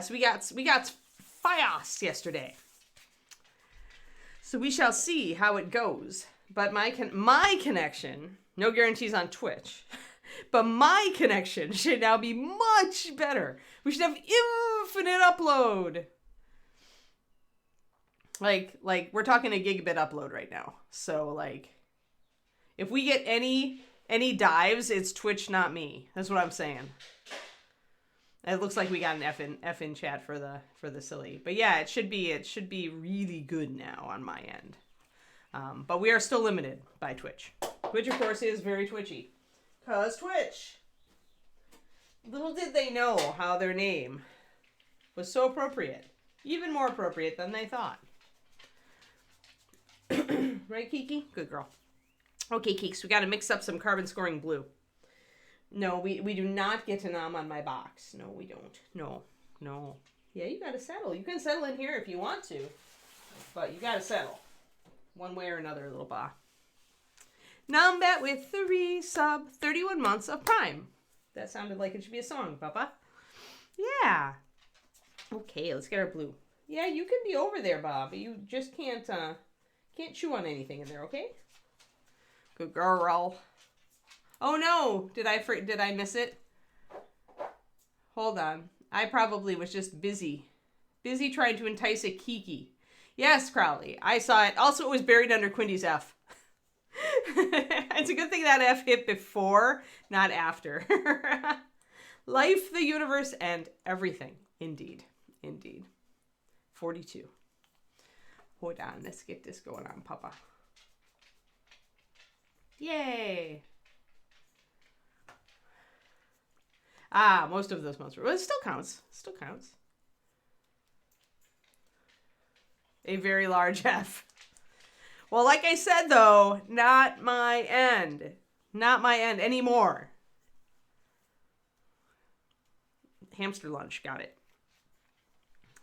so we got Fios yesterday. So we shall see how it goes. But my connection, no guarantees on Twitch, but my connection should now be much better. We should have infinite upload. Like we're talking a gigabit upload right now. So like, if we get any dives, it's Twitch, not me. That's what I'm saying. It looks like we got an F in chat for the silly. But yeah, it should be really good now on my end. But we are still limited by Twitch. Twitch, of course, is very twitchy. 'Cause Twitch. Little did they know how their name was so appropriate. Even more appropriate than they thought. Right, Kiki? Good girl. Okay, Keeks, we got to mix up some carbon scoring blue. No, we do not get to nom on my box. No, we don't. No. Yeah, you got to settle. You can settle in here if you want to. But you got to settle. One way or another, little ba. Nombat with 31 months of Prime. That sounded like it should be a song, Papa. Yeah. Okay, let's get our blue. Yeah, you can be over there, Bob. But you just can't chew on anything in there, okay? Good girl. Oh no! Did I miss it? Hold on. I probably was just busy trying to entice a Kiki. Yes, Crowley. I saw it. Also, it was buried under Quindy's F. It's a good thing that F hit before, not after. Life, the universe, and everything. Indeed. 42. Hold on. Let's get this going on, Papa. Yay! Most of those months were... Well, it still counts. A very large F. Well, like I said, though, not my end. Not my end anymore. Hamster lunch. Got it.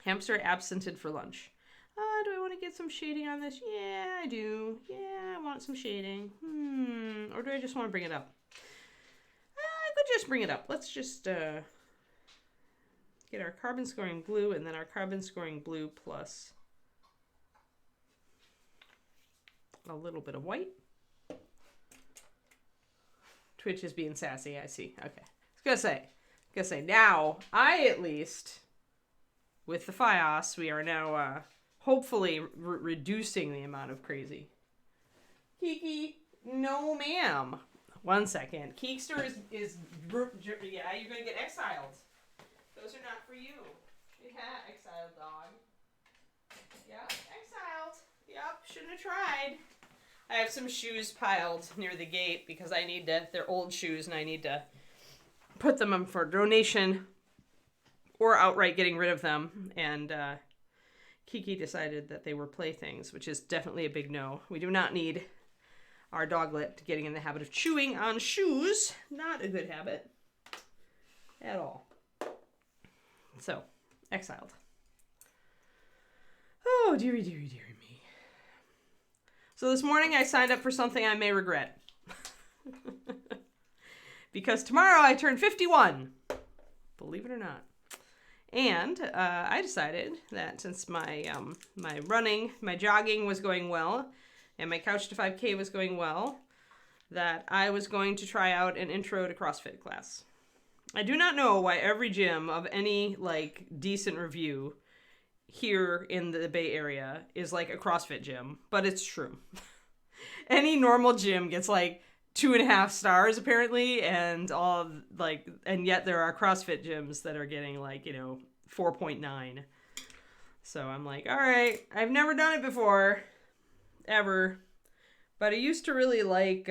Hamster absented for lunch. Do I want to get some shading on this? Yeah, I do. Yeah, I want some shading. Or do I just want to bring it up? I could just bring it up. Let's just get our carbon scoring blue and then our carbon scoring blue plus a little bit of white. Twitch is being sassy, I see. Okay. I was gonna say, now, I at least, with the Fios, we are now hopefully reducing the amount of crazy. Kiki, no ma'am. 1 second. Keekster is yeah, you're gonna get exiled. Those are not for you. Yeah, exiled dog. Yep, exiled. Yep, shouldn't have tried. I have some shoes piled near the gate because they're old shoes and I need to put them up for donation or outright getting rid of them. And Kiki decided that they were playthings, which is definitely a big no. We do not need our doglet getting in the habit of chewing on shoes. Not a good habit at all. So, exiled. Oh, dearie me. So this morning I signed up for something I may regret. Because tomorrow I turn 51. Believe it or not. And I decided that since my jogging was going well, and my Couch to 5K was going well, that I was going to try out an intro to CrossFit class. I do not know why every gym of any, decent review here in the Bay Area is like a CrossFit gym, but it's true. Any normal gym gets 2.5 stars apparently, and and yet there are CrossFit gyms that are getting 4.9. So I'm like, all right, I've never done it before, ever, but I used to really like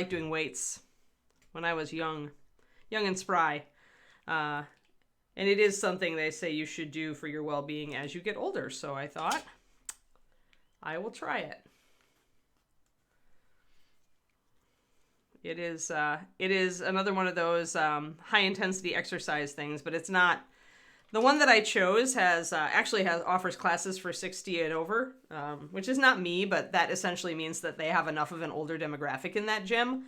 doing weights when I was young and spry. And it is something they say you should do for your well-being as you get older. So I thought, I will try it. It is another one of those high-intensity exercise things, but it's not. The one that I chose offers classes for 60 and over, which is not me, but that essentially means that they have enough of an older demographic in that gym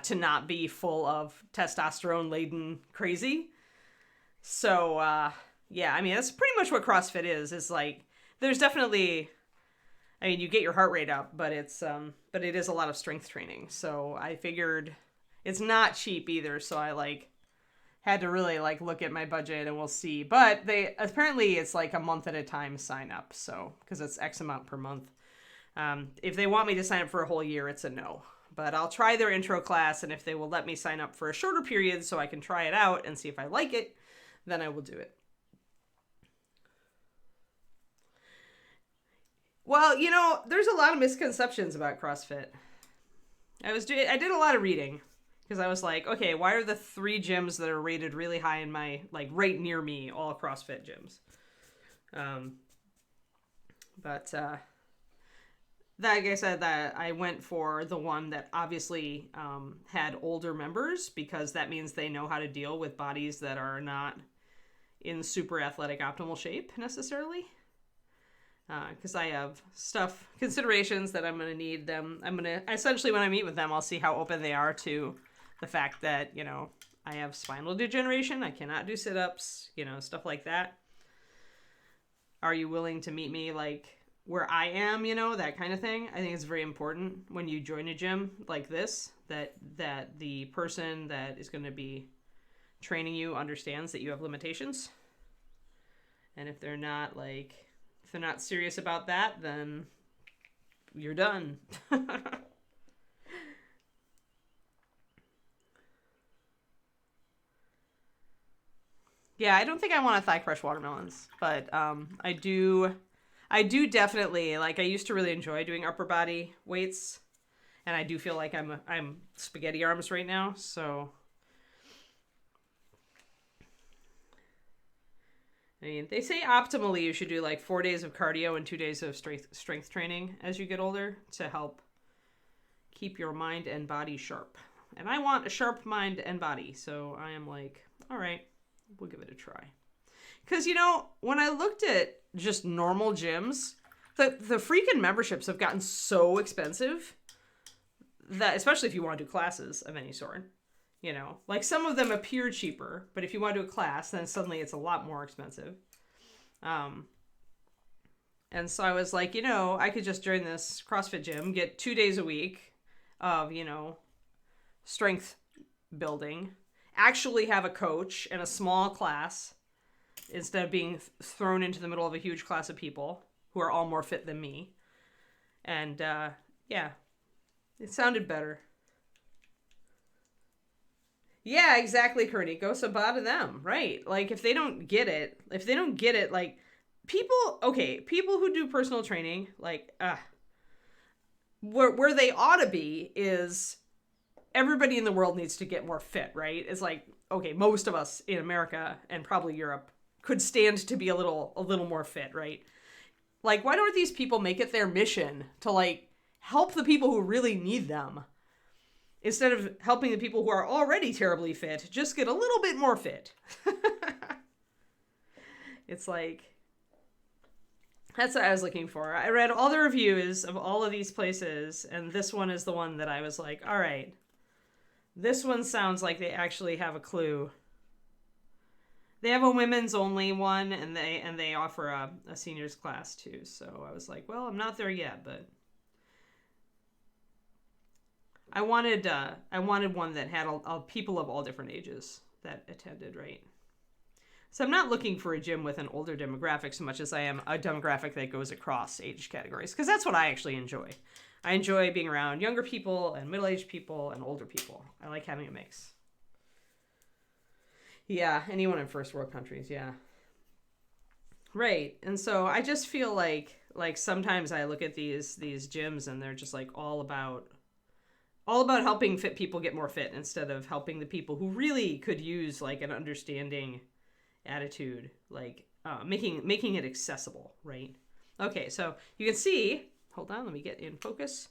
to not be full of testosterone-laden crazy. So, yeah, I mean, that's pretty much what CrossFit is like, there's definitely, I mean, you get your heart rate up, but but it is a lot of strength training. So I figured it's not cheap either. So I like had to really like look at my budget and we'll see. But apparently it's like a month at a time sign up. So, cause it's X amount per month. If they want me to sign up for a whole year, it's a no. But I'll try their intro class, and if they will let me sign up for a shorter period so I can try it out and see if I like it, then I will do it. Well, there's a lot of misconceptions about CrossFit. I did a lot of reading because I was like, okay, why are the 3 gyms that are rated really high in my, like, right near me all CrossFit gyms? But like I said, that I went for the one that obviously had older members, because that means they know how to deal with bodies that are not in super athletic optimal shape necessarily. Because I have considerations that I'm going to need them. Essentially, when I meet with them, I'll see how open they are to the fact that, I have spinal degeneration. I cannot do sit-ups, stuff like that. Are you willing to meet me, like, where I am, that kind of thing? I think it's very important when you join a gym like this, that the person that is going to be training you understands that you have limitations. And if they're not serious about that, then you're done. Yeah, I don't think I want to thigh crush watermelons, but I do definitely, like, I used to really enjoy doing upper body weights, and I do feel like I'm spaghetti arms right now, so I mean, they say optimally you should do like 4 days of cardio and 2 days of strength training as you get older to help keep your mind and body sharp. And I want a sharp mind and body, so I am like, all right, we'll give it a try. Because, when I looked at just normal gyms, the freaking memberships have gotten so expensive that, especially if you want to do classes of any sort, like some of them appear cheaper, but if you want to do a class, then suddenly it's a lot more expensive. And so I was like, I could just join this CrossFit gym, get 2 days a week of, strength building, actually have a coach and a small class instead of being thrown into the middle of a huge class of people who are all more fit than me. And, yeah, it sounded better. Yeah, exactly, Kearney. Go sabah to them, right? Like, if they don't get it, like, people who do personal training, like, where they ought to be is everybody in the world needs to get more fit, right? It's like, okay, most of us in America and probably Europe could stand to be a little more fit, right? Like, why don't these people make it their mission to, like, help the people who really need them? Instead of helping the people who are already terribly fit, just get a little bit more fit. It's like, that's what I was looking for. I read all the reviews of all of these places, and this one is the one that I was like, all right, this one sounds like they actually have a clue. They have a women's only one, and they offer a seniors class too. So I was like, well, I'm not there yet, but I wanted one that had people of all different ages that attended, right? So I'm not looking for a gym with an older demographic so much as I am a demographic that goes across age categories, because that's what I actually enjoy. I enjoy being around younger people and middle-aged people and older people. I like having a mix. Yeah, anyone in first world countries, yeah. Right. And so I just feel like sometimes I look at these gyms and they're just like all about helping fit people get more fit instead of helping the people who really could use like an understanding attitude, like making it accessible, right? Okay, so you can see, hold on, let me get in focus.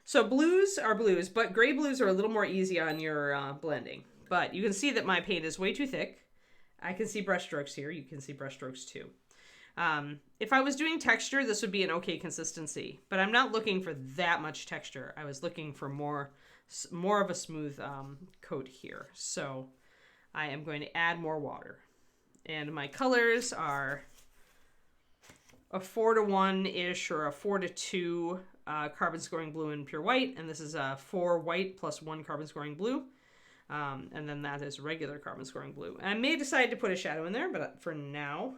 So blues are blues, but gray blues are a little more easy on your blending. But you can see that my paint is way too thick. I can see brushstrokes here. You can see brushstrokes too. If I was doing texture, this would be an okay consistency, but I'm not looking for that much texture. I was looking for more of a smooth coat here. So I am going to add more water. And my colors are a 4-to-1-ish or a 4-to-2 carbon scoring blue and pure white. And this is a 4 white plus 1 carbon scoring blue. And then that is regular carbon scoring blue. I may decide to put a shadow in there, but for now...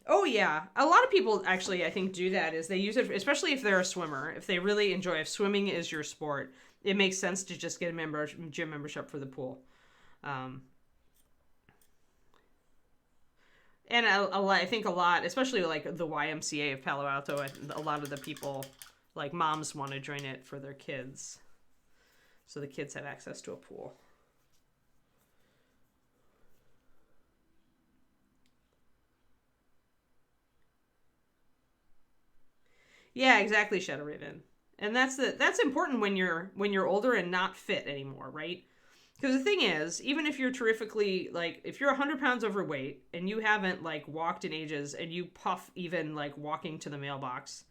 Oh yeah, a lot of people actually, I think, do that, is they use it, especially if they're a swimmer. If they really enjoy, if swimming is your sport, it makes sense to just get a gym membership for the pool. And I think a lot, especially like the YMCA of Palo Alto, a lot of the people, like moms, want to join it for their kids. So the kids have access to a pool. Yeah, exactly, Shadow Raven. And that's important when you're older and not fit anymore, right? Because the thing is, even if you're terrifically, like, if you're 100 pounds overweight and you haven't, like, walked in ages and you puff even, like, walking to the mailbox,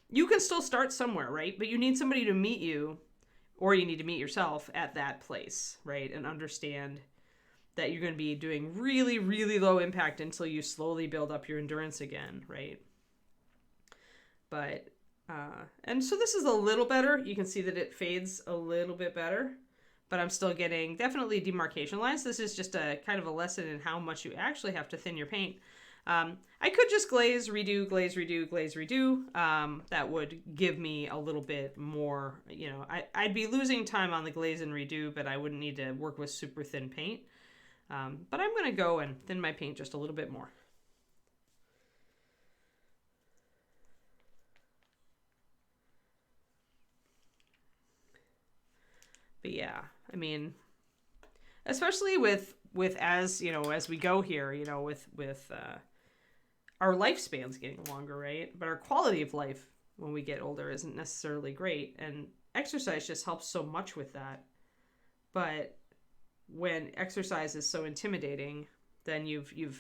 you can still start somewhere, right? But you need somebody to meet you, or you need to meet yourself at that place, right? And understand that you're going to be doing really, really low impact until you slowly build up your endurance again, right? But, and so this is a little better. You can see that it fades a little bit better, but I'm still getting definitely demarcation lines. This is just a kind of a lesson in how much you actually have to thin your paint. I could just glaze, redo, glaze, redo, glaze, redo. That would give me a little bit more, you know, I'd be losing time on the glaze and redo, but I wouldn't need to work with super thin paint. But I'm going to go and thin my paint just a little bit more. But yeah, I mean, especially with as, you know, as we go here, you know, with our lifespan's getting longer, right? But our quality of life when we get older isn't necessarily great. And exercise just helps so much with that. But when exercise is so intimidating, then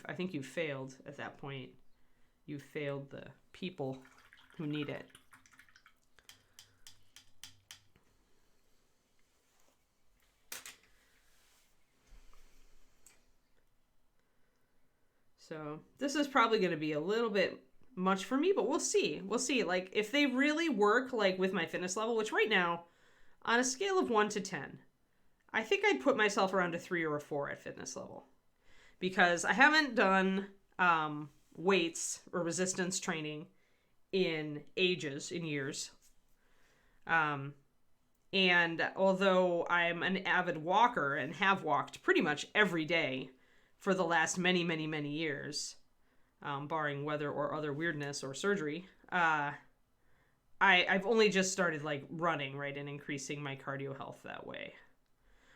I think you've failed at that point. You've failed the people who need it. So this is probably going to be a little bit much for me, but we'll see. We'll see. Like, if they really work, like, with my fitness level, which right now, on a scale of 1 to 10, I think I'd put myself around a 3 or a 4 at fitness level. Because I haven't done weights or resistance training in ages, in years. And although I'm an avid walker and have walked pretty much every day for the last many, many, many years, barring weather or other weirdness or surgery, I've only just started, like, running, right, and increasing my cardio health that way.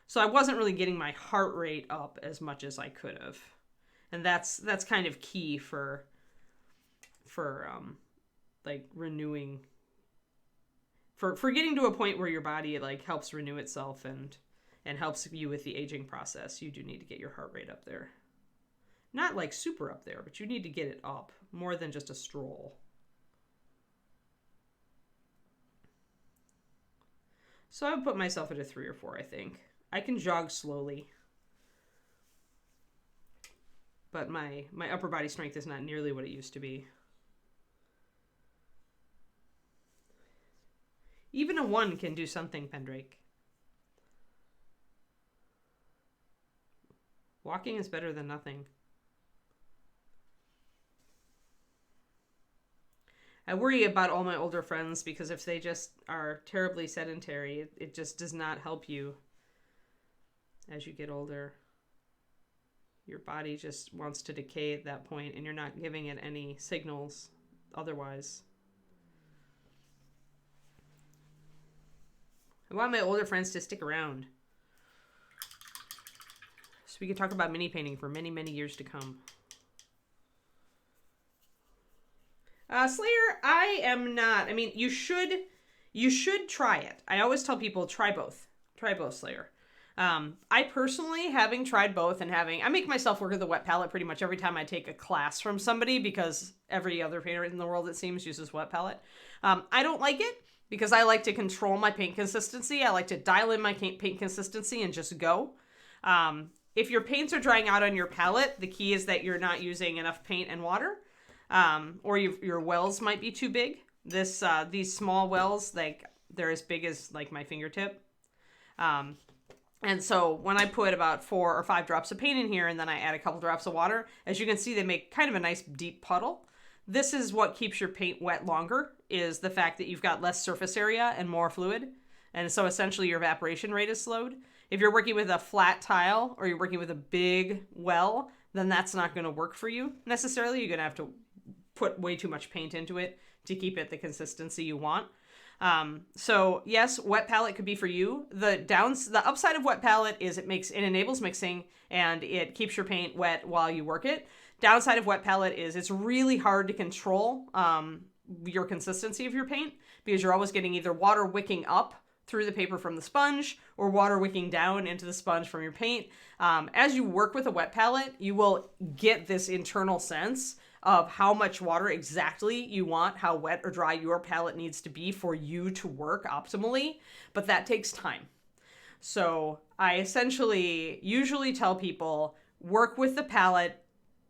So I wasn't really getting my heart rate up as much as I could have. And that's kind of key for like, renewing, for getting to a point where your body, like, helps renew itself and helps you with the aging process. You do need to get your heart rate up there. Not, like, super up there, but you need to get it up more than just a stroll. So I would put myself at a 3 or 4, I think. I can jog slowly. But my upper body strength is not nearly what it used to be. Even a 1 can do something, Pendrake. Walking is better than nothing. I worry about all my older friends because if they just are terribly sedentary, it just does not help you as you get older. Your body just wants to decay at that point, and you're not giving it any signals otherwise. I want my older friends to stick around so we can talk about mini painting for many, many years to come. Slayer, I am not. I mean, you should try it. I always tell people, try both. Try both, Slayer. I personally, having tried both and I make myself work with a wet palette pretty much every time I take a class from somebody because every other painter in the world, it seems, uses wet palette. I don't like it because I like to control my paint consistency. I like to dial in my paint consistency and just go. if your paints are drying out on your palette, the key is that you're not using enough paint and water, or your wells might be too big. These small wells, like they're as big as like my fingertip. And so when I put about 4 or 5 drops of paint in here and then I add a couple drops of water, as you can see, they make kind of a nice deep puddle. This is what keeps your paint wet longer, is the fact that you've got less surface area and more fluid. And so essentially your evaporation rate is slowed. If you're working with a flat tile or you're working with a big well, then that's not going to work for you necessarily. You're going to have to put way too much paint into it to keep it the consistency you want. So yes, wet palette could be for you. The upside of wet palette is it enables mixing and it keeps your paint wet while you work it. Downside of wet palette is it's really hard to control your consistency of your paint because you're always getting either water wicking up through the paper from the sponge or water wicking down into the sponge from your paint. As you work with a wet palette, you will get this internal sense of how much water exactly you want, how wet or dry your palette needs to be for you to work optimally, but that takes time. So I essentially usually tell people work with the palette,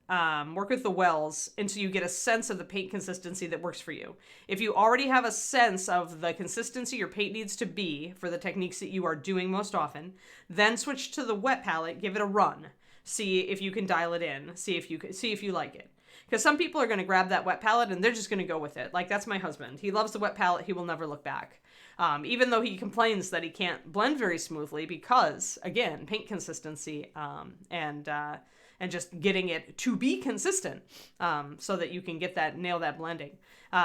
work with the wells until you get a sense of the paint consistency that works for you. If you already have a sense of the consistency your paint needs to be for the techniques that you are doing most often, then switch to the wet palette, give it a run. See if you can dial it in, see if you like it. Because some people are going to grab that wet palette and they're just going to go with it. Like that's my husband. He loves the wet palette. He will never look back. Even though he complains that he can't blend very smoothly because, again, paint consistency and just getting it to be consistent so that you can nail that blending.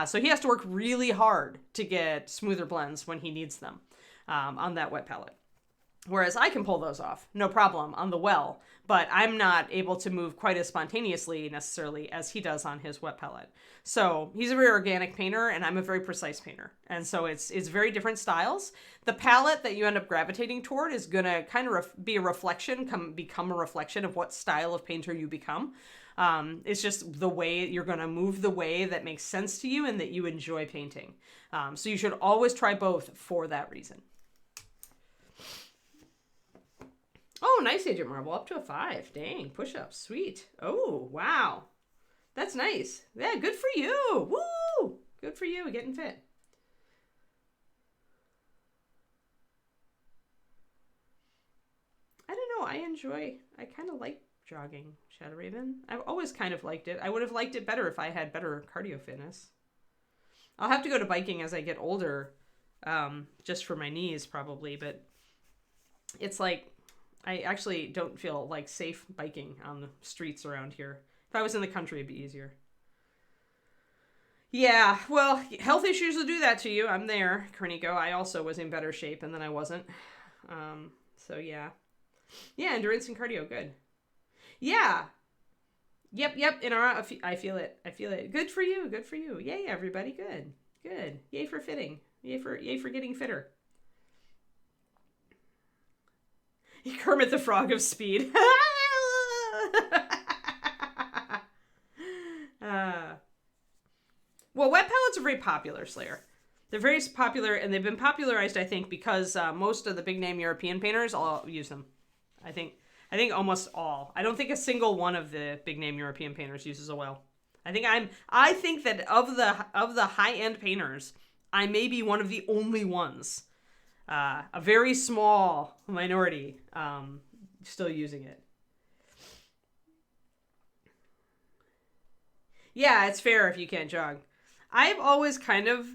So he has to work really hard to get smoother blends when he needs them on that wet palette. Whereas I can pull those off, no problem, on the well, but I'm not able to move quite as spontaneously necessarily as he does on his wet palette. So he's a very organic painter and I'm a very precise painter. And so it's very different styles. The palette that you end up gravitating toward is going to kind of become a reflection of what style of painter you become. It's just the way you're going to move the way that makes sense to you and that you enjoy painting. So you should always try both for that reason. Oh, nice, Agent Marble. Up to a 5. Dang, push-ups. Sweet. Oh, wow. That's nice. Yeah, good for you. Woo! Good for you, getting fit. I don't know. I kind of like jogging, Shadow Raven. I've always kind of liked it. I would have liked it better if I had better cardio fitness. I'll have to go to biking as I get older, just for my knees probably, but it's like, I actually don't feel like safe biking on the streets around here. If I was in the country, it'd be easier. Yeah, well, health issues will do that to you. I'm there, Cornico. I also was in better shape and then I wasn't. So yeah. Yeah, endurance and cardio, good. Yeah. Yep. I feel it. Good for you. Yay, everybody. Good. Yay for fitting. Yay for getting fitter. Kermit the Frog of speed. Well, wet palettes are very popular, Slayer. They're very popular, and they've been popularized, I think, because most of the big-name European painters all use them. I think almost all. I don't think a single one of the big-name European painters uses a well. I think that of the high-end painters, I may be one of the only ones. A very small minority still using it. Yeah, it's fair if you can't jog. I've always kind of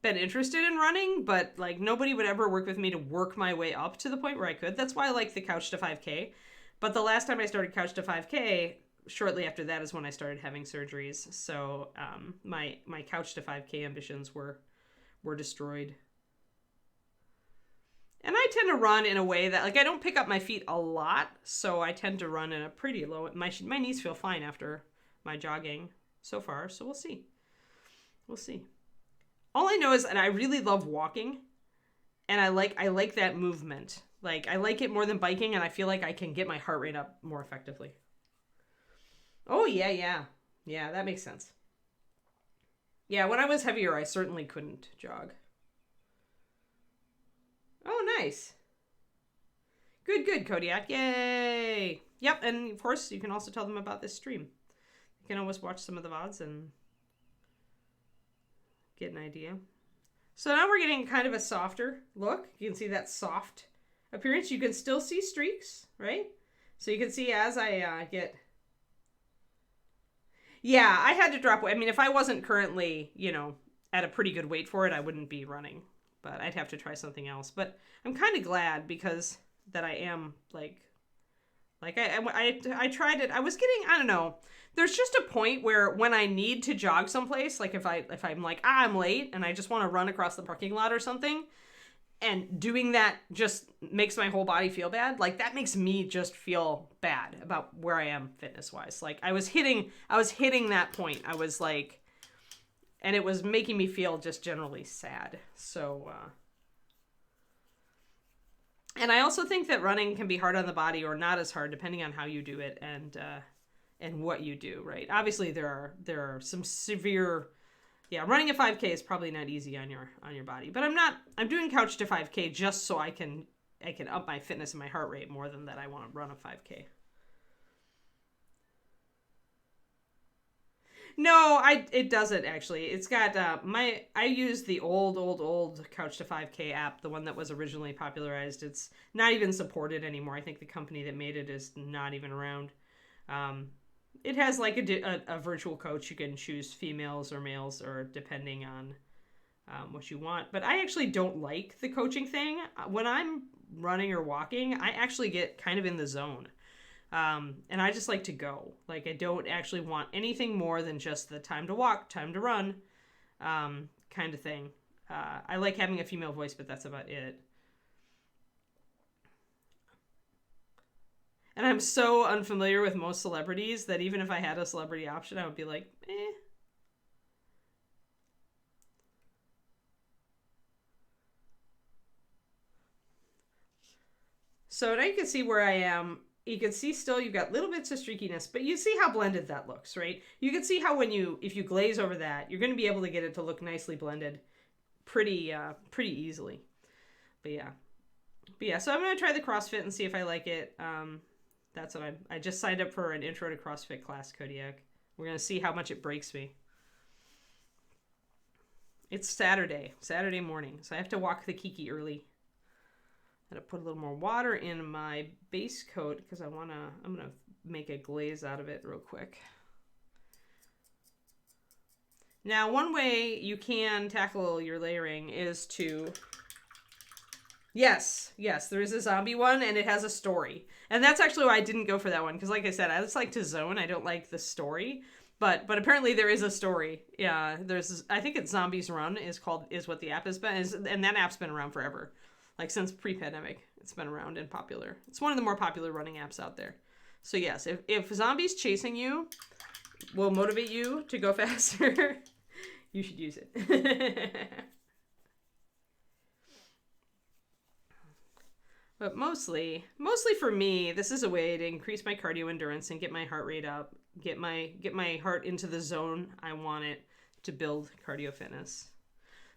been interested in running, but like nobody would ever work with me to work my way up to the point where I could. That's why I like the Couch to 5K. But the last time I started Couch to 5K, shortly after that is when I started having surgeries. So my Couch to 5K ambitions were destroyed. And I tend to run in a way that, like, I don't pick up my feet a lot, so I tend to run in a pretty low... My knees feel fine after my jogging so far, so we'll see. We'll see. All I know is that I really love walking, and I like that movement. Like, I like it more than biking, and I feel like I can get my heart rate up more effectively. Oh, yeah. Yeah, that makes sense. Yeah, when I was heavier, I certainly couldn't jog. Oh, nice. Good, Kodiak. Yay. Yep, and of course, you can also tell them about this stream. You can always watch some of the VODs and get an idea. So now we're getting kind of a softer look. You can see that soft appearance. You can still see streaks, right? So you can see as I get... Yeah, I had to drop weight. I mean, if I wasn't currently, at a pretty good weight for it, I wouldn't be running. But I'd have to try something else. But I'm kind of glad because that I am, I tried it. I was getting, I don't know. There's just a point where when I need to jog someplace, like if I'm like, I'm late and I just want to run across the parking lot or something, and doing that just makes my whole body feel bad. Like that makes me just feel bad about where I am fitness wise. Like I was hitting that point. I was like, and it was making me feel just generally sad. So, and I also think that running can be hard on the body or not as hard depending on how you do it and what you do, right? Obviously there are some severe, running a 5K is probably not easy on your body, but I'm doing couch to 5K just so I can up my fitness and my heart rate more than that I want to run a 5K. No, it doesn't actually. It's got I use the old Couch to 5K app, the one that was originally popularized. It's not even supported anymore. I think the company that made it is not even around. It has like a virtual coach. You can choose females or males or depending on what you want. But I actually don't like the coaching thing. When I'm running or walking, I actually get kind of in the zone. And I just like to go. Like I don't actually want anything more than just the time to walk, time to run, kind of thing. I like having a female voice, but that's about it. And I'm so unfamiliar with most celebrities that even if I had a celebrity option, I would be like, eh. So now you can see where I am. You can see still you've got little bits of streakiness, but you see how blended that looks, right? You can see how if you glaze over that, you're going to be able to get it to look nicely blended pretty easily. But yeah, so I'm going to try the CrossFit and see if I like it. That's what I just signed up for an intro to CrossFit class, Kodiak. We're going to see how much it breaks me. It's Saturday morning, so I have to walk the Kiki early. I'm going to put a little more water in my base coat because I'm going to make a glaze out of it real quick. Now, one way you can tackle your layering is to... Yes, there is a zombie one and it has a story. And that's actually why I didn't go for that one because like I said, I just like to zone. I don't like the story. But apparently there is a story. Yeah, I think it's Zombies Run is what the app has been. And that app's been around forever. Like since pre-pandemic, it's been around and popular. It's one of the more popular running apps out there. So yes, if zombies chasing you will motivate you to go faster, you should use it. But mostly for me, this is a way to increase my cardio endurance and get my heart rate up, get my heart into the zone I want it to build cardio fitness.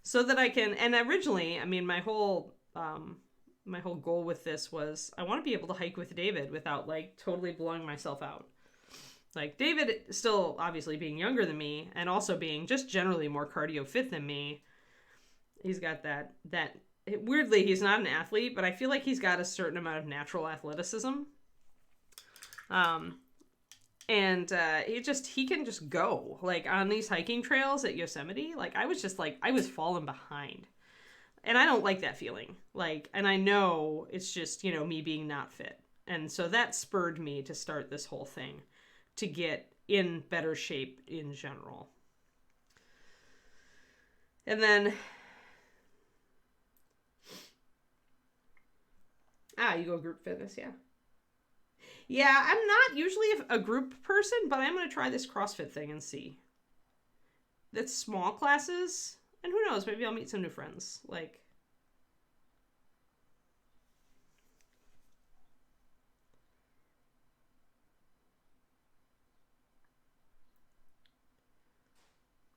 So that I can, and originally, I mean, my whole goal with this was I want to be able to hike with David without like totally blowing myself out. Like David still obviously being younger than me and also being just generally more cardio fit than me. He's got that weirdly, he's not an athlete, but I feel like he's got a certain amount of natural athleticism. And he can just go like on these hiking trails at Yosemite. Like I was falling behind. And I don't like that feeling. Like, and I know it's just, me being not fit. And so that spurred me to start this whole thing to get in better shape in general. And then, you go group fitness, yeah. Yeah, I'm not usually a group person, but I'm going to try this CrossFit thing and see. That's small classes. And who knows, maybe I'll meet some new friends. Like,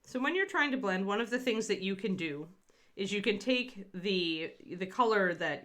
so when you're trying to blend, one of the things that you can do is you can take the color that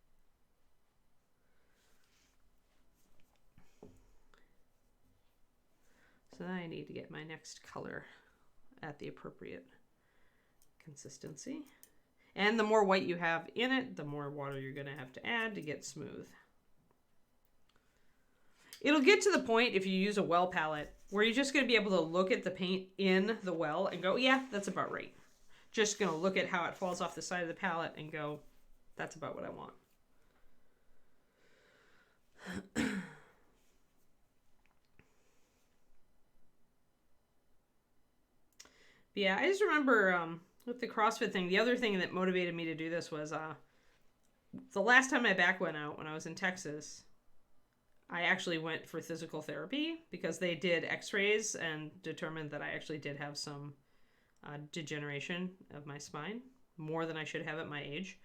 So then I need to get my next color at the appropriate consistency. And the more white you have in it, the more water you're going to have to add to get smooth. It'll get to the point, if you use a well palette, where you're just going to be able to look at the paint in the well and go, yeah, that's about right. Just going to look at how it falls off the side of the palette and go, that's about what I want. But yeah, I just remember with the CrossFit thing, the other thing that motivated me to do this was the last time my back went out when I was in Texas, I actually went for physical therapy because they did x-rays and determined that I actually did have some degeneration of my spine, more than I should have at my age.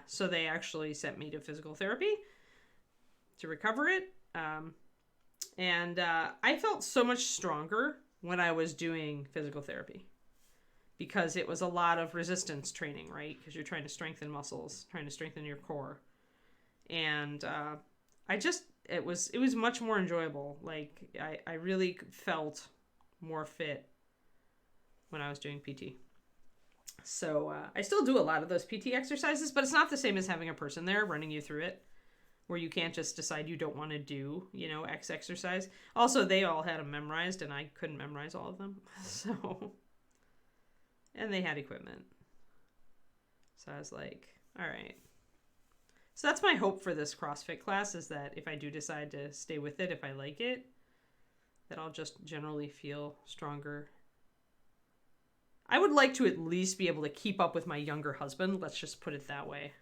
So they actually sent me to physical therapy to recover it. And I felt so much stronger when I was doing physical therapy because it was a lot of resistance training, right? Because you're trying to strengthen muscles, trying to strengthen your core. And it was much more enjoyable. Like I really felt more fit when I was doing PT. So I still do a lot of those PT exercises, but it's not the same as having a person there running you through it, where you can't just decide you don't want to do, X exercise. Also, they all had them memorized, and I couldn't memorize all of them. So, and they had equipment. So I was like, all right. So that's my hope for this CrossFit class, is that if I do decide to stay with it, if I like it, that I'll just generally feel stronger. I would like to at least be able to keep up with my younger husband. Let's just put it that way.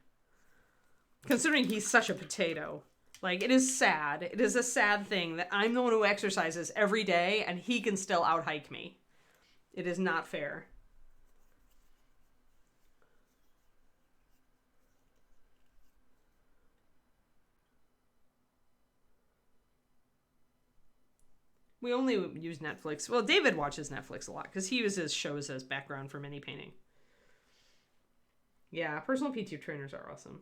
Considering he's such a potato. Like, it is sad. It is a sad thing that I'm the one who exercises every day and he can still out-hike me. It is not fair. We only use Netflix. Well, David watches Netflix a lot because he uses shows as background for mini painting. Yeah, personal PT trainers are awesome.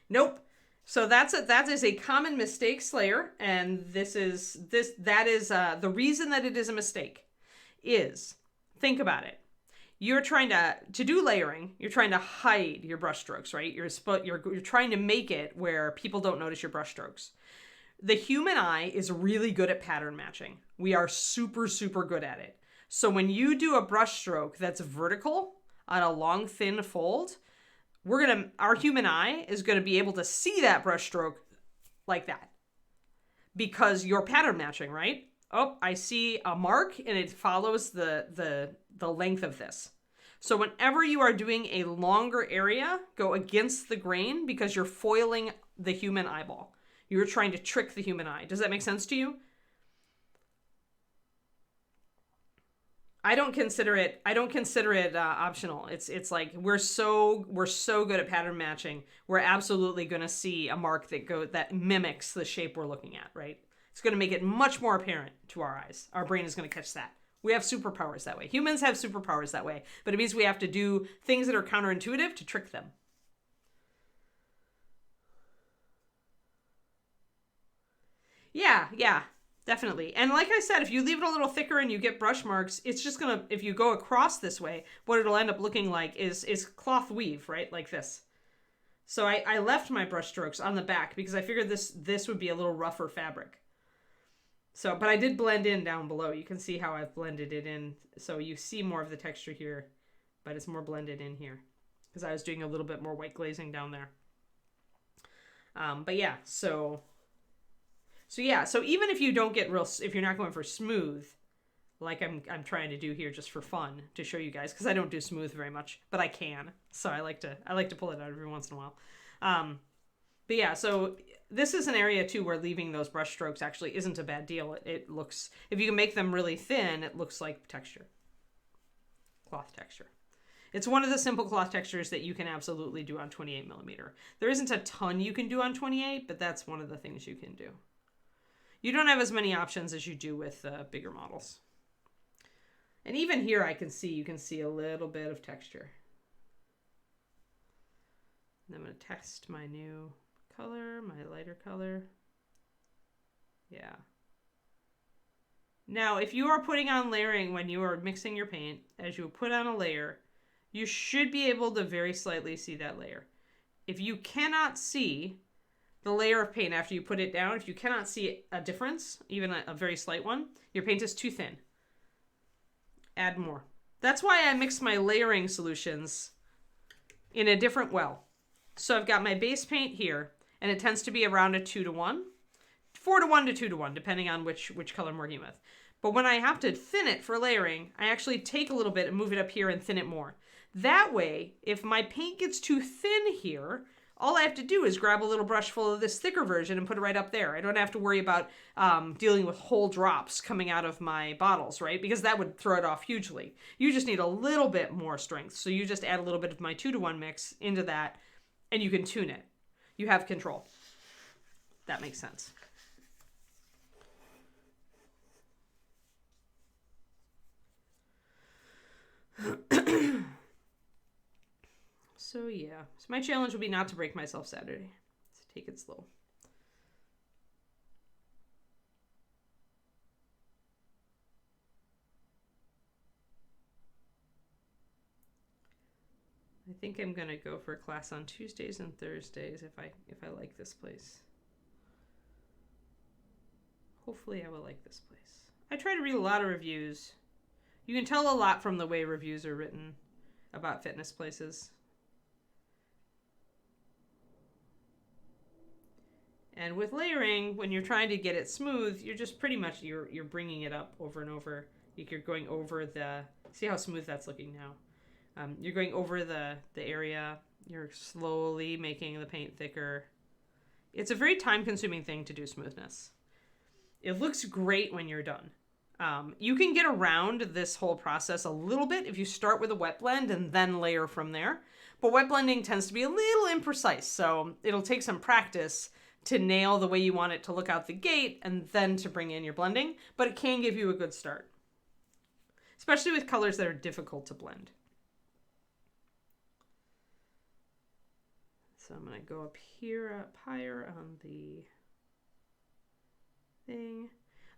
Nope. So that is a common mistake, Slayer, and that is the reason that it is a mistake is, think about it. You're trying to do layering. You're trying to hide your brush strokes, right? You're trying to make it where people don't notice your brush strokes. The human eye is really good at pattern matching. We are super, super good at it. So when you do a brush stroke that's vertical on a long, thin fold, our human eye is going to be able to see that brush stroke like that because you're pattern matching, right? Oh, I see a mark and it follows the length of this. So whenever you are doing a longer area, go against the grain because you're foiling the human eyeball. You're trying to trick the human eye. Does that make sense to you? I don't consider it optional. It's like we're so good at pattern matching. We're absolutely going to see a mark that mimics the shape we're looking at, right? It's going to make it much more apparent to our eyes. Our brain is going to catch that. We have superpowers that way. Humans have superpowers that way, but it means we have to do things that are counterintuitive to trick them. Yeah, definitely. And like I said, if you leave it a little thicker and you get brush marks, it's just going to, if you go across this way, what it'll end up looking like is cloth weave, right? Like this. So I left my brush strokes on the back because I figured this would be a little rougher fabric. So, but I did blend in down below. You can see how I've blended it in. So you see more of the texture here, but it's more blended in here because I was doing a little bit more white glazing down there. But yeah, so even if you don't get if you're not going for smooth, like I'm trying to do here just for fun to show you guys, because I don't do smooth very much, but I can. So I like to pull it out every once in a while. But yeah, so this is an area too where leaving those brush strokes actually isn't a bad deal. It looks, if you can make them really thin, it looks like texture, cloth texture. It's one of the simple cloth textures that you can absolutely do on 28 millimeter. There isn't a ton you can do on 28, but that's one of the things you can do. You don't have as many options as you do with bigger models. And even here you can see a little bit of texture. And I'm going to test my new color, my lighter color. Yeah. Now, if you are putting on layering when you are mixing your paint, as you put on a layer, you should be able to very slightly see that layer. If you cannot see the layer of paint after you put it down, if you cannot see a difference, even a very slight one, your paint is too thin. Add more. That's why I mix my layering solutions in a different well. So I've got my base paint here, and it tends to be around a 2-to-1. 4-to-1 to 2-to-1, depending on which color I'm working with. But when I have to thin it for layering, I actually take a little bit and move it up here and thin it more. That way, if my paint gets too thin here, all I have to do is grab a little brush full of this thicker version and put it right up there. I don't have to worry about dealing with whole drops coming out of my bottles, right? Because that would throw it off hugely. You just need a little bit more strength. So you just add a little bit of my 2-to-1 mix into that, and you can tune it. You have control. That makes sense. So yeah, so my challenge will be not to break myself Saturday. So take it slow. I think I'm gonna go for a class on Tuesdays and Thursdays if I like this place. Hopefully I will like this place. I try to read a lot of reviews. You can tell a lot from the way reviews are written about fitness places. And with layering, when you're trying to get it smooth, you're just pretty much, you're bringing it up over and over. You're going over the, see how smooth that's looking now. You're going over the area. You're slowly making the paint thicker. It's a very time-consuming thing to do smoothness. It looks great when you're done. You can get around this whole process a little bit if you start with a wet blend and then layer from there. But wet blending tends to be a little imprecise, so it'll take some practice to nail the way you want it to look out the gate and then to bring in your blending. But it can give you a good start, especially with colors that are difficult to blend. So I'm going to go up here, up higher on the thing.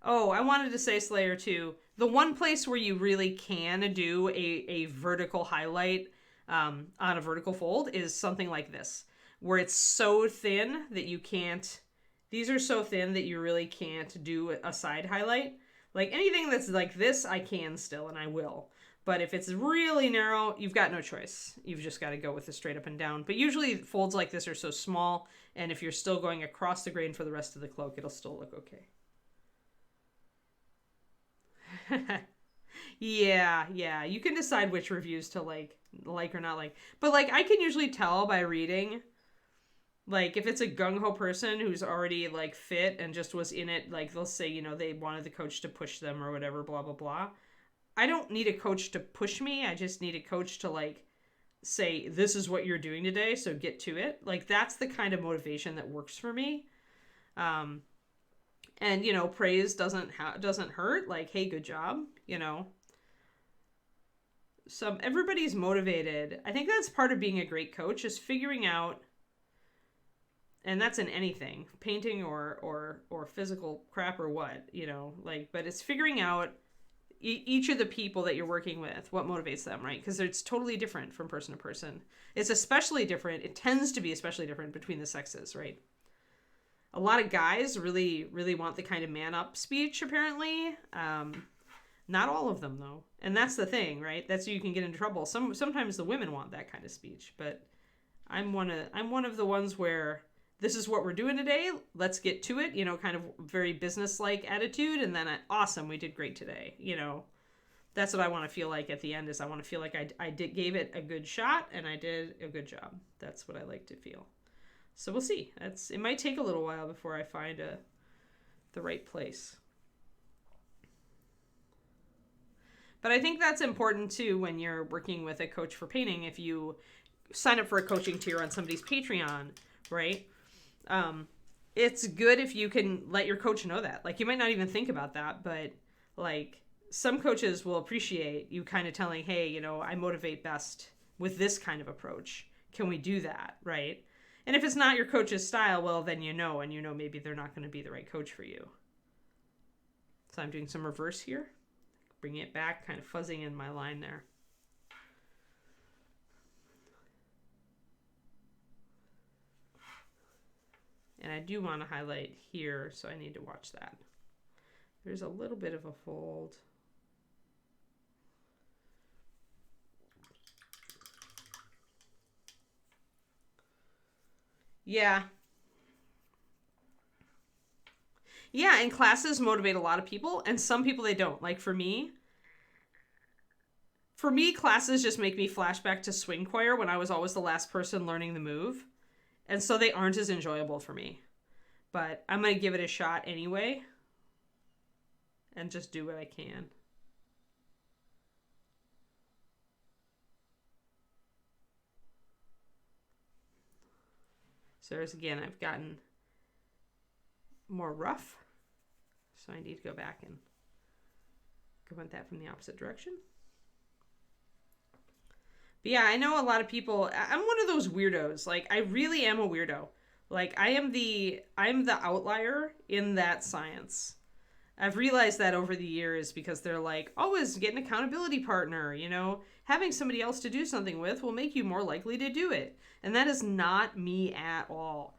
Oh, I wanted to say, Slayer, too, the one place where you really can do a vertical highlight on a vertical fold is something like this, where it's so thin that you can't, these are so thin that you really can't do a side highlight. Like anything that's like this, I can still, and I will. But if it's really narrow, you've got no choice. You've just got to go with the straight up and down. But usually folds like this are so small, and if you're still going across the grain for the rest of the cloak, it'll still look okay. Yeah, you can decide which reviews to like or not like. But like I can usually tell by reading, like if it's a gung-ho person who's already like fit and just was in it, like they'll say, you know, they wanted the coach to push them or whatever, blah, blah, blah. I don't need a coach to push me. I just need a coach to like say, this is what you're doing today, so get to it. Like that's the kind of motivation that works for me. And, you know, praise doesn't hurt. Like, hey, good job, you know. So everybody's motivated. I think that's part of being a great coach, is figuring out, and that's in anything, painting or physical crap or what, you know, like, but it's figuring out each of the people that you're working with, what motivates them, right? Because it's totally different from person to person. It's especially different. It tends to be especially different between the sexes, right? A lot of guys really, really want the kind of man up speech, apparently. Not all of them, though. And that's the thing, right? That's where you can get into trouble. Sometimes the women want that kind of speech, but I'm one of the ones where this is what we're doing today. Let's get to it, you know, kind of very business-like attitude. And then, awesome, we did great today. You know, that's what I want to feel like at the end, is I want to feel like I gave it a good shot and I did a good job. That's what I like to feel. So we'll see. It might take a little while before I find the right place. But I think that's important too when you're working with a coach for painting. If you sign up for a coaching tier on somebody's Patreon, right? It's good if you can let your coach know that. Like, you might not even think about that, but like some coaches will appreciate you kind of telling, hey, you know, I motivate best with this kind of approach. Can we do that, right? And if it's not your coach's style, well, then you know, and you know maybe they're not going to be the right coach for you. So I'm doing some reverse here. Bringing it back, kind of fuzzing in my line there. And I do want to highlight here, so I need to watch that. There's a little bit of a fold. Yeah. Yeah, and classes motivate a lot of people, and some people they don't. Like for me, classes just make me flashback to swing choir when I was always the last person learning the move. And so they aren't as enjoyable for me. But I'm going to give it a shot anyway. And just do what I can. So there's, again, I've gotten more rough. So I need to go back and go at that from the opposite direction. But yeah, I know a lot of people, I'm one of those weirdos. Like, I really am a weirdo. Like, I'm the outlier in that science. I've realized that over the years because they're like, always get an accountability partner, you know, having somebody else to do something with will make you more likely to do it. And that is not me at all.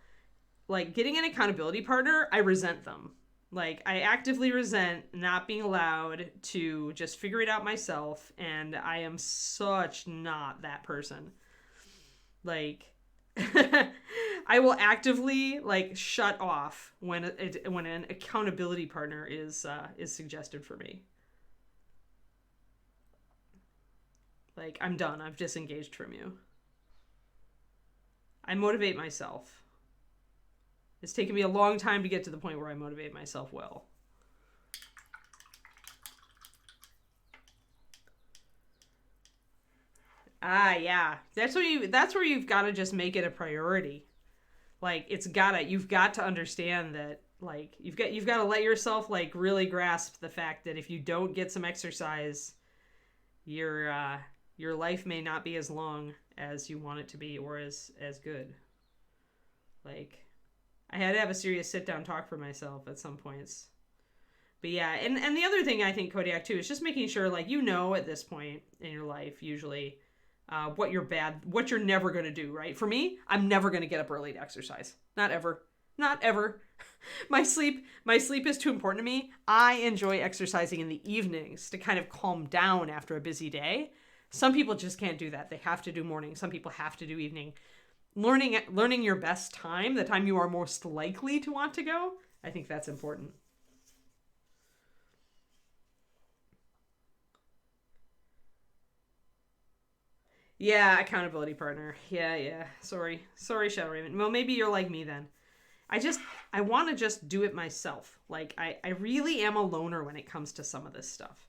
Like, getting an accountability partner, I resent them. Like, I actively resent not being allowed to just figure it out myself, and I am such not that person. Like, I will actively, like, shut off when an accountability partner is suggested for me. Like, I'm done. I've disengaged from you. I motivate myself. It's taken me a long time to get to the point where I motivate myself well. Ah, yeah. That's where you've got to just make it a priority. Like, you've got to understand that, like, you've got to let yourself, like, really grasp the fact that if you don't get some exercise, your life may not be as long as you want it to be or as good. Like, I had to have a serious sit-down talk for myself at some points. But yeah, and the other thing I think, Kodiak, too, is just making sure, like, you know at this point in your life, usually, what you're never going to do, right? For me, I'm never going to get up early to exercise. Not ever. Not ever. My sleep is too important to me. I enjoy exercising in the evenings to kind of calm down after a busy day. Some people just can't do that. They have to do morning. Some people have to do evening. Learning your best time, the time you are most likely to want to go, I think that's important. Yeah, accountability partner. Yeah. Sorry, Shadow Raven. Well, maybe you're like me then. I want to just do it myself. Like, I really am a loner when it comes to some of this stuff.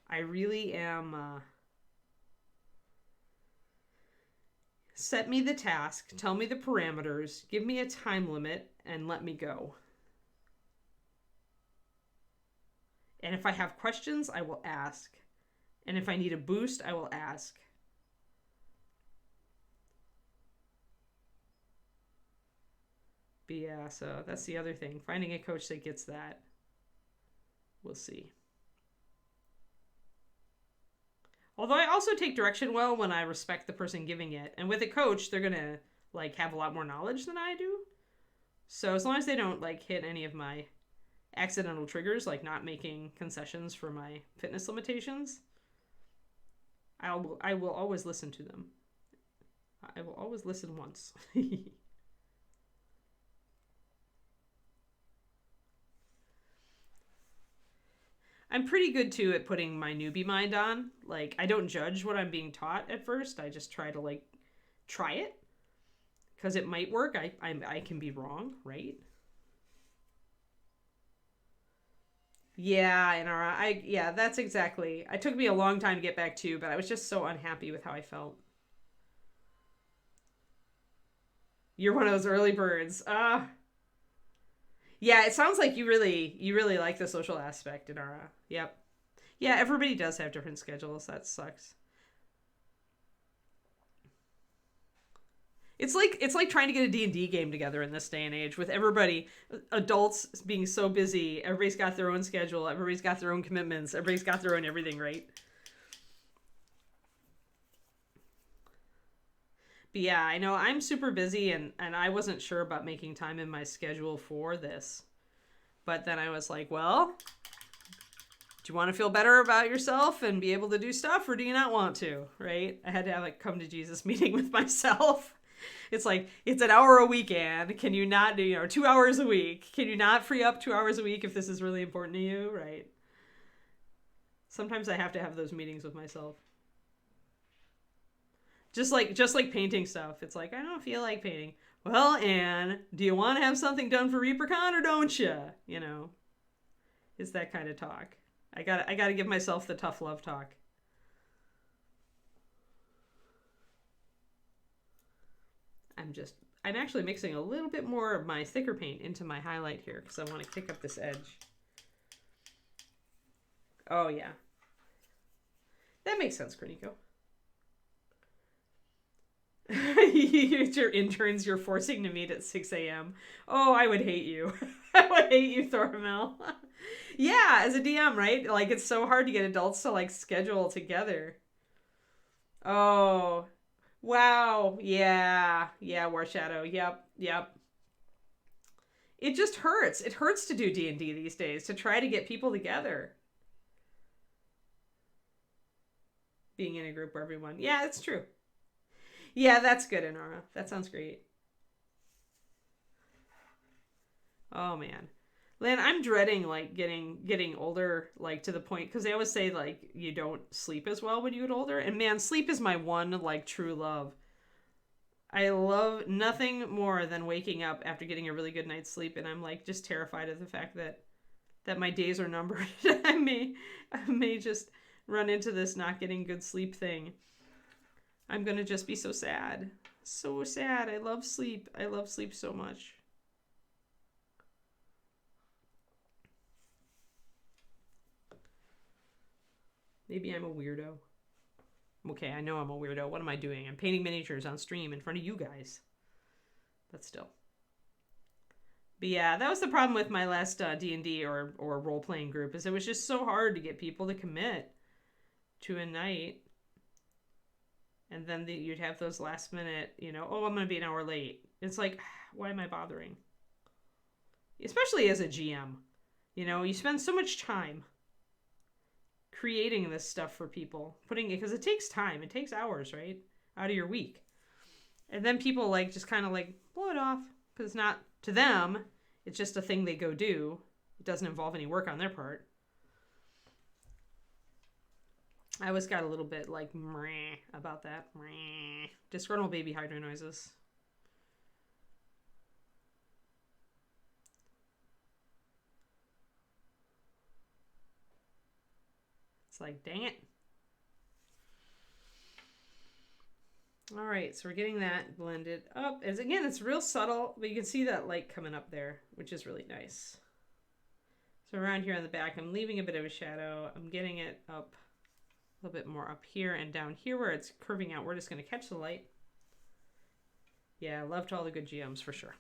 I really am... Set me the task, tell me the parameters, give me a time limit, and let me go. And if I have questions, I will ask. And if I need a boost, I will ask. But yeah, so that's the other thing. Finding a coach that gets that. We'll see. Although I also take direction well when I respect the person giving it. And with a coach, they're going to, like, have a lot more knowledge than I do. So as long as they don't, like, hit any of my accidental triggers, like not making concessions for my fitness limitations, I will always listen to them. I will always listen once. I'm pretty good, too, at putting my newbie mind on. Like, I don't judge what I'm being taught at first. I just try to, like, try it. Because it might work. I can be wrong, right? Yeah, Inara. Yeah, that's exactly. It took me a long time to get back to, but I was just so unhappy with how I felt. You're one of those early birds. Yeah, it sounds like you really like the social aspect, Inara. Yep. Yeah, everybody does have different schedules. That sucks. It's like trying to get a D&D game together in this day and age with everybody, adults being so busy. Everybody's got their own schedule. Everybody's got their own commitments. Everybody's got their own everything, right? But yeah, I know I'm super busy and I wasn't sure about making time in my schedule for this. But then I was like, well, do you want to feel better about yourself and be able to do stuff, or do you not want to, right? I had to have a come to Jesus meeting with myself. It's like, it's an hour a weekend. Can you not do, 2 hours a week? Can you not free up 2 hours a week if this is really important to you, right? Sometimes I have to have those meetings with myself. Just like painting stuff. It's like, I don't feel like painting. Well, Anne, do you want to have something done for ReaperCon or don't you? It's that kind of talk. I gotta give myself the tough love talk. I'm actually mixing a little bit more of my thicker paint into my highlight here because I want to kick up this edge. Oh yeah. That makes sense, Kroniko. Your interns you're forcing to meet at 6 a.m. Oh, I would hate you. I would hate you, Thormel. Yeah, as a DM, right? Like, it's so hard to get adults to, like, schedule together. Oh, wow. Yeah. Yeah, War Shadow. Yep. It just hurts. It hurts to do D&D these days, to try to get people together. Being in a group where everyone... Yeah, it's true. Yeah, that's good, Inara. That sounds great. Oh, man. Lan, I'm dreading, like, getting older, like, to the point... Because they always say, like, you don't sleep as well when you get older. And, man, sleep is my one, like, true love. I love nothing more than waking up after getting a really good night's sleep. And I'm, like, just terrified of the fact that my days are numbered. I may just run into this not getting good sleep thing. I'm going to just be so sad. So sad. I love sleep. I love sleep so much. Maybe I'm a weirdo. Okay, I know I'm a weirdo. What am I doing? I'm painting miniatures on stream in front of you guys. But still. But yeah, that was the problem with my last D&D or role-playing group, is it was just so hard to get people to commit to a night. And then you'd have those last minute, oh, I'm going to be an hour late. It's like, why am I bothering? Especially as a GM. You spend so much time creating this stuff for people. Putting it, because it takes time. It takes hours, right? Out of your week. And then people, like, just kind of, like, blow it off. Because it's not, to them, it's just a thing they go do. It doesn't involve any work on their part. I always got a little bit like meh about that. Meh. Disgruntled baby hydro noises. It's like, dang it. All right, so we're getting that blended up. As again, it's real subtle, but you can see that light coming up there, which is really nice. So around here on the back, I'm leaving a bit of a shadow. I'm getting it up a little bit more up here and down here where it's curving out. We're just going to catch the light. Yeah, love to all the good GMs for sure.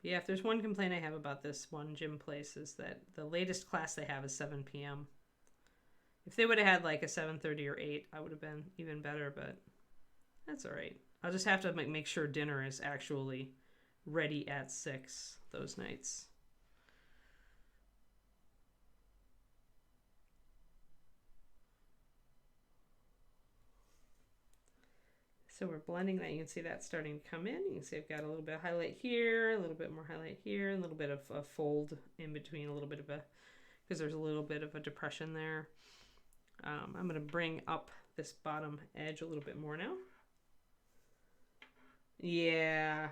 Yeah, if there's one complaint I have about this one gym place is that the latest class they have is 7 p.m. If they would have had like a 7:30 or 8, I would have been even better, but that's all right. I'll just have to make sure dinner is actually ready at 6 those nights. So we're blending that. You can see that starting to come in. You can see I've got a little bit of highlight here, a little bit more highlight here, a little bit of a fold in between, a little bit of a, because there's a little bit of a depression there. I'm going to bring up this bottom edge a little bit more now. Yeah,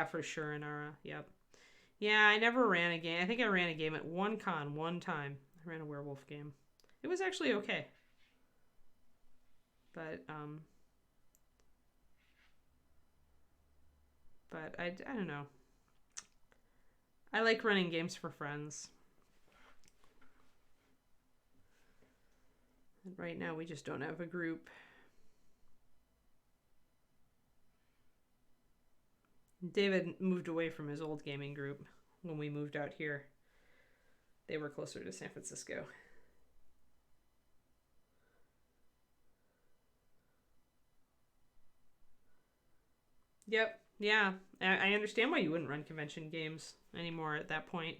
for sure, Inara. Yep. Yeah, I never ran a game. I think I ran a game at one con one time. I ran a werewolf game. It was actually okay. But, But I don't know. I like running games for friends. And right now we just don't have a group. David moved away from his old gaming group when we moved out here. They were closer to San Francisco. Yep. Yeah. I understand why you wouldn't run convention games anymore at that point.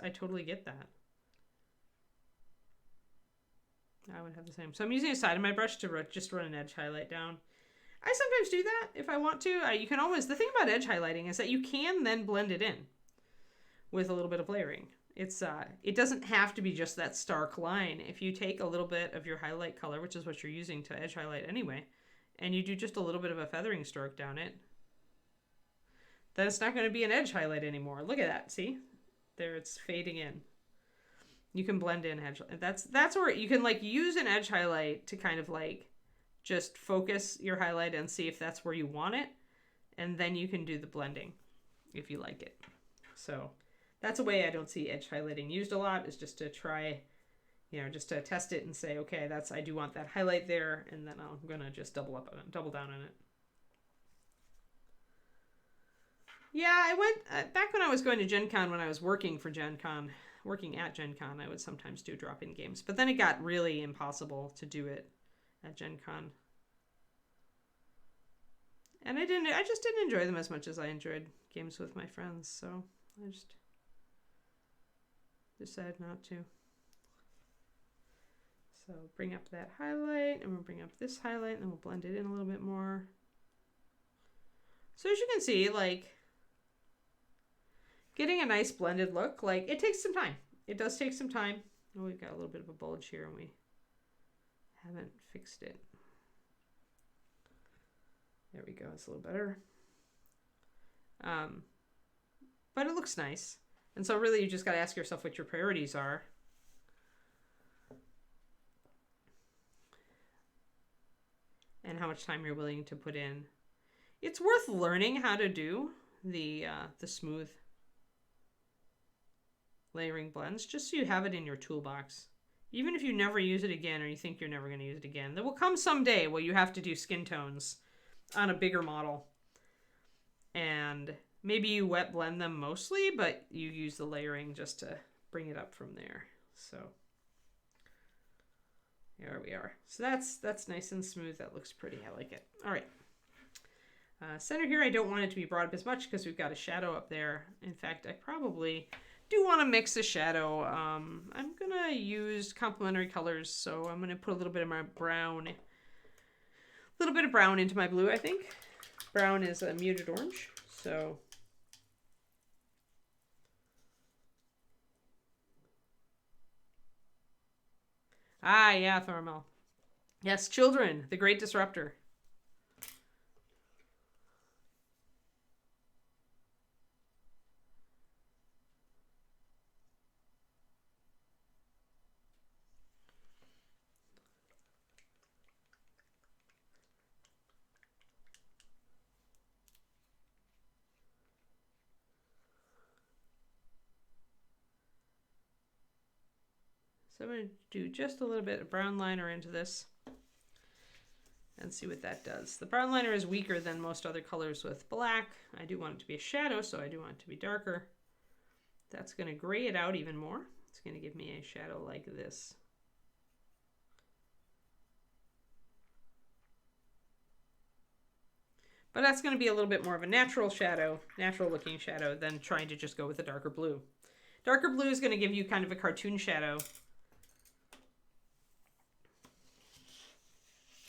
I totally get that. I would have the same. So I'm using a side of my brush to just run an edge highlight down. I sometimes do that if I want to. You can always, the thing about edge highlighting is that you can then blend it in with a little bit of layering. It doesn't have to be just that stark line. If you take a little bit of your highlight color, which is what you're using to edge highlight anyway, and you do just a little bit of a feathering stroke down it, then it's not going to be an edge highlight anymore. Look at that. See? There, it's fading in. You can blend in edge. That's where you can like use an edge highlight to kind of like just focus your highlight and see if that's where you want it. And then you can do the blending if you like it. So that's a way I don't see edge highlighting used a lot, is just to try, just to test it and say, okay, I do want that highlight there. And then I'm going to just double down on it. Yeah, I went back when I was going to Gen Con, when I was working at Gen Con, I would sometimes do drop-in games. But then it got really impossible to do it at Gen Con. And I just didn't enjoy them as much as I enjoyed games with my friends. So I just decided not to. So bring up that highlight, and we'll bring up this highlight, and then we'll blend it in a little bit more. So as you can see, like, getting a nice blended look, like, it takes some time. It does take some time. Oh, we've got a little bit of a bulge here, and we haven't fixed it. There we go. It's a little better. But it looks nice. And so really you just got to ask yourself what your priorities are. And how much time you're willing to put in. It's worth learning how to do the smooth layering blends, just so you have it in your toolbox. Even if you never use it again, or you think you're never going to use it again, there will come some day where you have to do skin tones on a bigger model. And maybe you wet blend them mostly, but you use the layering just to bring it up from there. So there we are. So that's nice and smooth. That looks pretty. I like it. All right. Center here, I don't want it to be brought up as much because we've got a shadow up there. In fact, I probably do want to mix a shadow. I'm going to use complementary colors, so I'm going to put a little bit of my brown, into my blue, I think. Brown is a muted orange, so. Ah, yeah, Thormel. Yes, children, the great disruptor. So I'm going to do just a little bit of brown liner into this and see what that does. The brown liner is weaker than most other colors with black. I do want it to be a shadow, so I do want it to be darker. That's going to gray it out even more. It's going to give me a shadow like this. But that's going to be a little bit more of a natural looking shadow than trying to just go with a darker blue. Darker blue is going to give you kind of a cartoon shadow,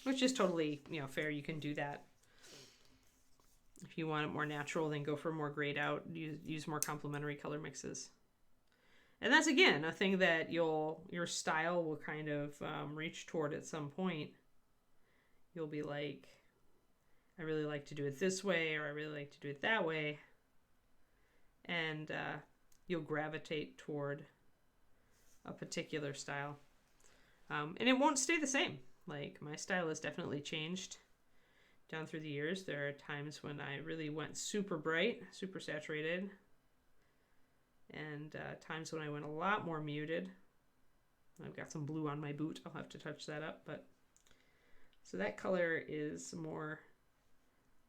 which is totally, fair. You can do that. If you want it more natural, then go for more grayed out. Use more complementary color mixes. And that's, again, a thing that your style will kind of reach toward at some point. You'll be like, I really like to do it this way, or I really like to do it that way. And you'll gravitate toward a particular style. And it won't stay the same. Like, my style has definitely changed down through the years. There are times when I really went super bright, super saturated, and times when I went a lot more muted. I've got some blue on my boot. I'll have to touch that up, but so that color is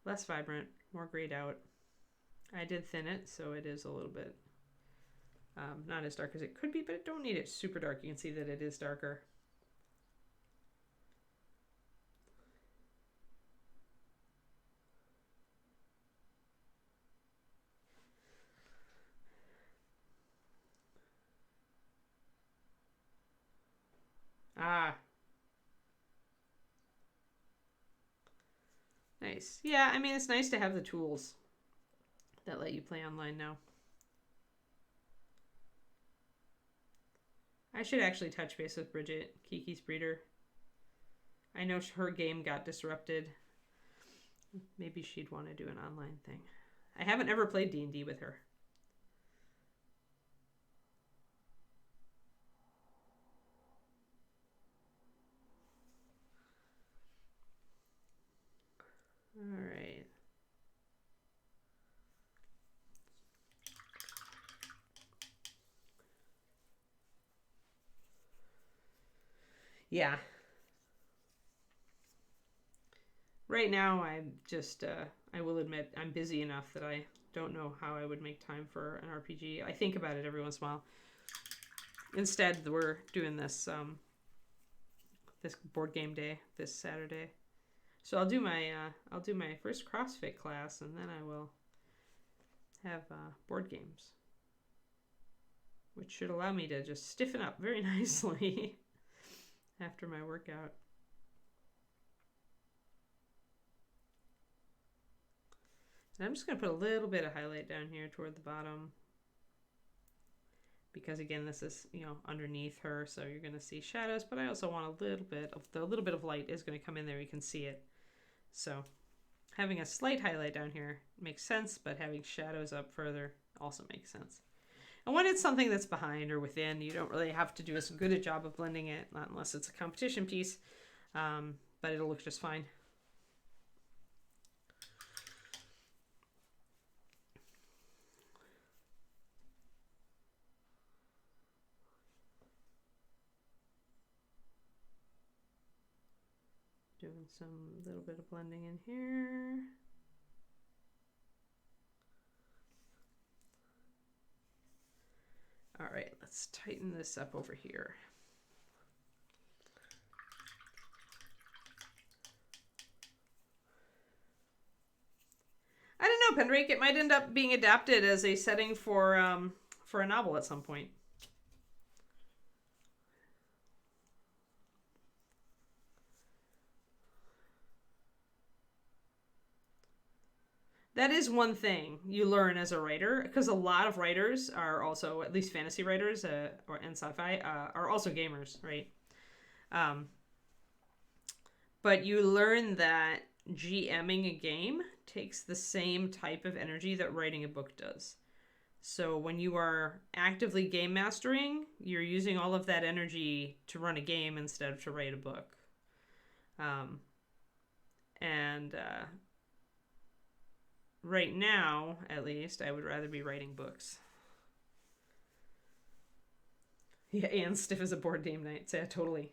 less vibrant, more grayed out. I did thin it, so it is a little bit not as dark as it could be, but it don't need it super dark. You can see that it is darker. Ah, nice. Yeah, I mean, it's nice to have the tools that let you play online now. I should actually touch base with Bridget, Kiki's breeder. I know her game got disrupted. Maybe she'd want to do an online thing. I haven't ever played D&D with her. All right. Yeah. Right now, I'm just, I will admit, I'm busy enough that I don't know how I would make time for an RPG. I think about it every once in a while. Instead, we're doing this, this board game day this Saturday. So I'll do my first CrossFit class, and then I will have board games, which should allow me to just stiffen up very nicely after my workout. And I'm just going to put a little bit of highlight down here toward the bottom, because again, this is, underneath her, so you're going to see shadows, but I also want a little bit of light is going to come in there. You can see it. So having a slight highlight down here makes sense, but having shadows up further also makes sense. And when it's something that's behind or within, you don't really have to do as good a job of blending it, not unless it's a competition piece, but it'll look just fine. Doing some little bit of blending in here. All right, let's tighten this up over here. I don't know, Pendrake. It might end up being adapted as a setting for a novel at some point. That is one thing you learn as a writer, because a lot of writers are also, at least fantasy writers and sci-fi, are also gamers, right? But you learn that GMing a game takes the same type of energy that writing a book does. So when you are actively game mastering, you're using all of that energy to run a game instead of to write a book. Right now, at least, I would rather be writing books. Yeah, and stiff as a board game night. Yeah, totally.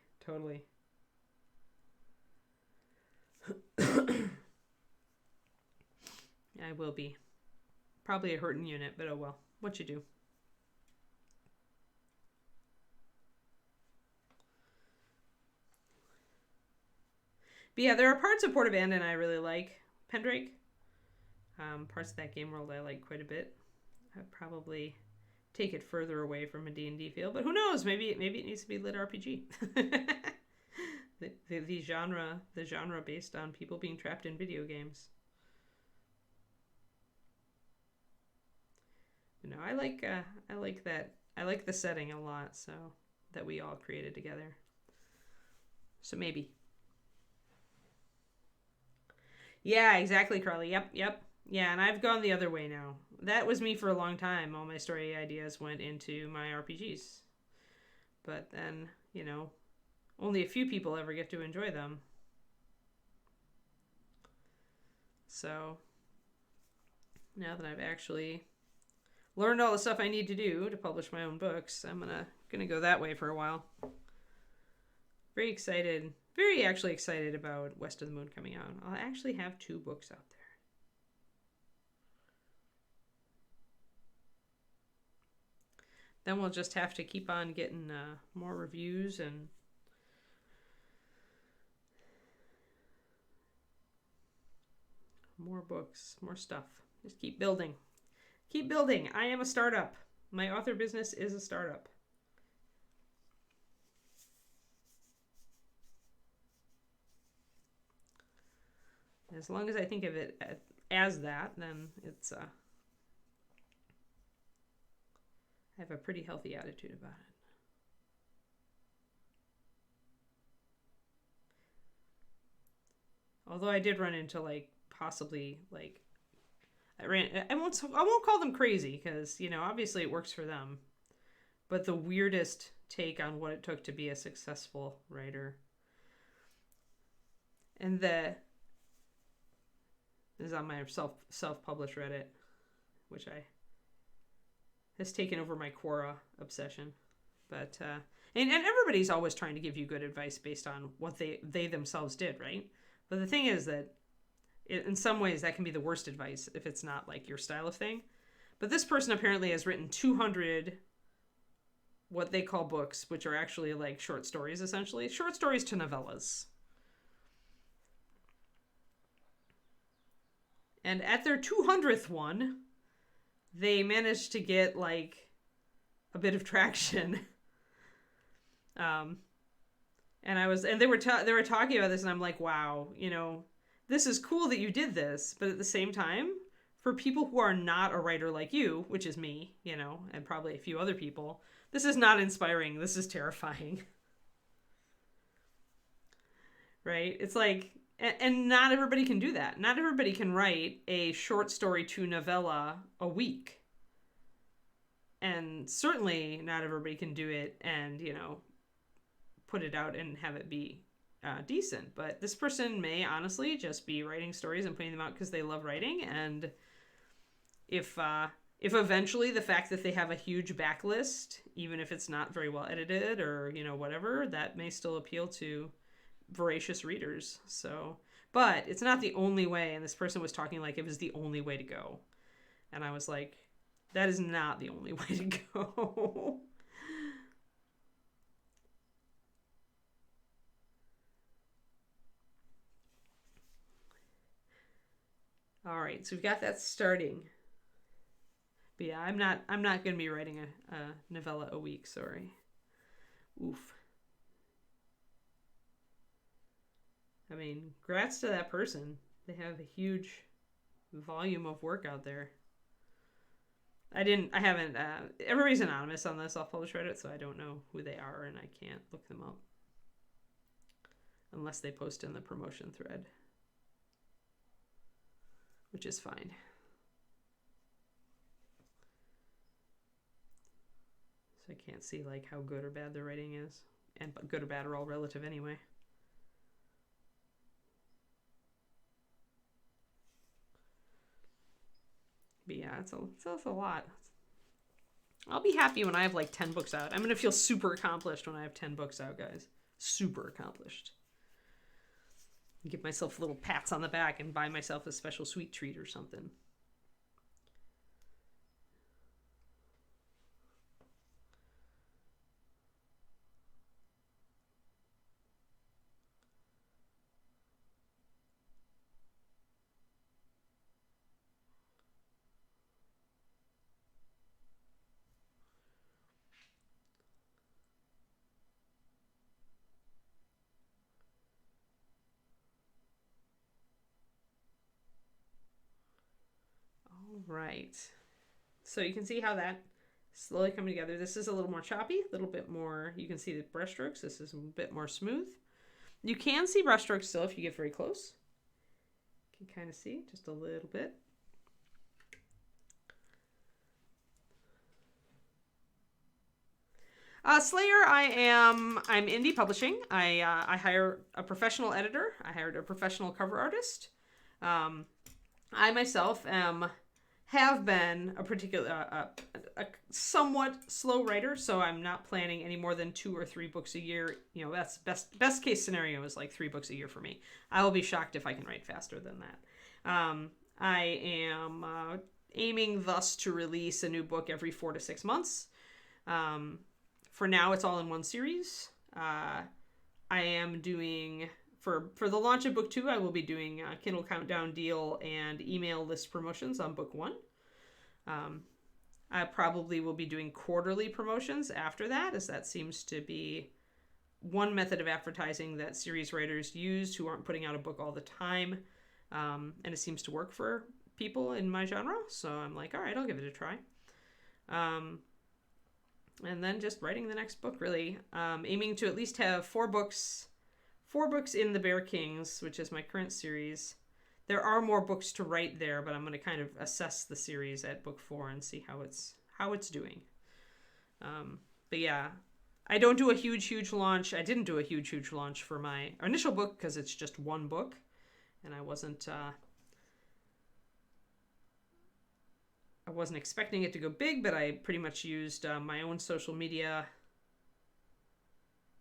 I will be. Probably a hurting unit, but oh well. What you do? But yeah, there are parts of Port Abandon I really like. Pendrake. Parts of that game world I like quite a bit. I'd probably take it further away from a D&D feel, but who knows? Maybe it needs to be lit RPG. the genre based on people being trapped in video games. I like that. I like the setting a lot, so that we all created together. So maybe. Yeah, exactly, Carly. Yep. Yeah, and I've gone the other way now. That was me for a long time. All my story ideas went into my RPGs. But then, only a few people ever get to enjoy them. So now that I've actually learned all the stuff I need to do to publish my own books, I'm gonna go that way for a while. Very excited. Very actually excited about West of the Moon coming out. I'll actually have 2 books out there. Then we'll just have to keep on getting more reviews and more books, more stuff. Just keep building. Keep building. I am a startup. My author business is a startup. As long as I think of it as that, then it's I have a pretty healthy attitude about it. Although I did run into possibly I won't call them crazy because, obviously it works for them. But the weirdest take on what it took to be a successful writer. And this is on my self-published Reddit, which has taken over my Quora obsession. But and everybody's always trying to give you good advice based on what they themselves did, right? But the thing is that in some ways that can be the worst advice if it's not your style of thing. But this person apparently has written 200 what they call books, which are actually short stories, essentially. Short stories to novellas. And at their 200th one, they managed to get a bit of traction. And they were talking about this, and I'm like, wow, this is cool that you did this, but at the same time, for people who are not a writer like you, which is me, and probably a few other people, this is not inspiring. This is terrifying. Right? It's and not everybody can do that. Not everybody can write a short story to novella a week. And certainly not everybody can do it and, put it out and have it be decent. But this person may honestly just be writing stories and putting them out because they love writing. And if eventually the fact that they have a huge backlist, even if it's not very well edited or, whatever, that may still appeal to voracious readers. So, but it's not the only way. And this person was talking like it was the only way to go. And I was like, that is not the only way to go. All right, so we've got that starting. But yeah, I'm not going to be writing a novella a week, sorry. Oof. I mean, congrats to that person. They have a huge volume of work out there. Everybody's anonymous on the self-published Reddit, so I don't know who they are, and I can't look them up. Unless they post in the promotion thread. Which is fine. So I can't see how good or bad their writing is. And good or bad are all relative anyway. But yeah, it's a lot. I'll be happy when I have 10 books out. I'm going to feel super accomplished when I have 10 books out, guys. Super accomplished. Give myself little pats on the back and buy myself a special sweet treat or something. Right. So you can see how that slowly coming together. This is a little more choppy, a little bit more, you can see the brush strokes. This is a bit more smooth. You can see brush strokes still if you get very close. You can kind of see just a little bit. Slayer, I'm indie publishing. I hire a professional editor. I hired a professional cover artist. I myself have been a somewhat slow writer, so I'm not planning any more than 2 or 3 books a year. You know, that's best case scenario is like 3 books a year for me. I will be shocked if I can write faster than that. I am aiming thus to release a new book every 4 to 6 months. For now, it's all in one series. I am doing, for the launch of book 2, I will be doing a Kindle Countdown deal and email list promotions on book 1. I probably will be doing quarterly promotions after that, as that seems to be one method of advertising that series writers use who aren't putting out a book all the time. And it seems to work for people in my genre. So I'm like, all right, I'll give it a try. And then just writing the next book, really. Aiming to at least have 4 books in the Bear Kings, which is my current series. There are more books to write there, but I'm going to kind of assess the series at book 4 and see how it's doing. But yeah, I don't do a huge launch. I didn't do a huge launch for my initial book because it's just one book, and I wasn't expecting it to go big, but I pretty much used my own social media,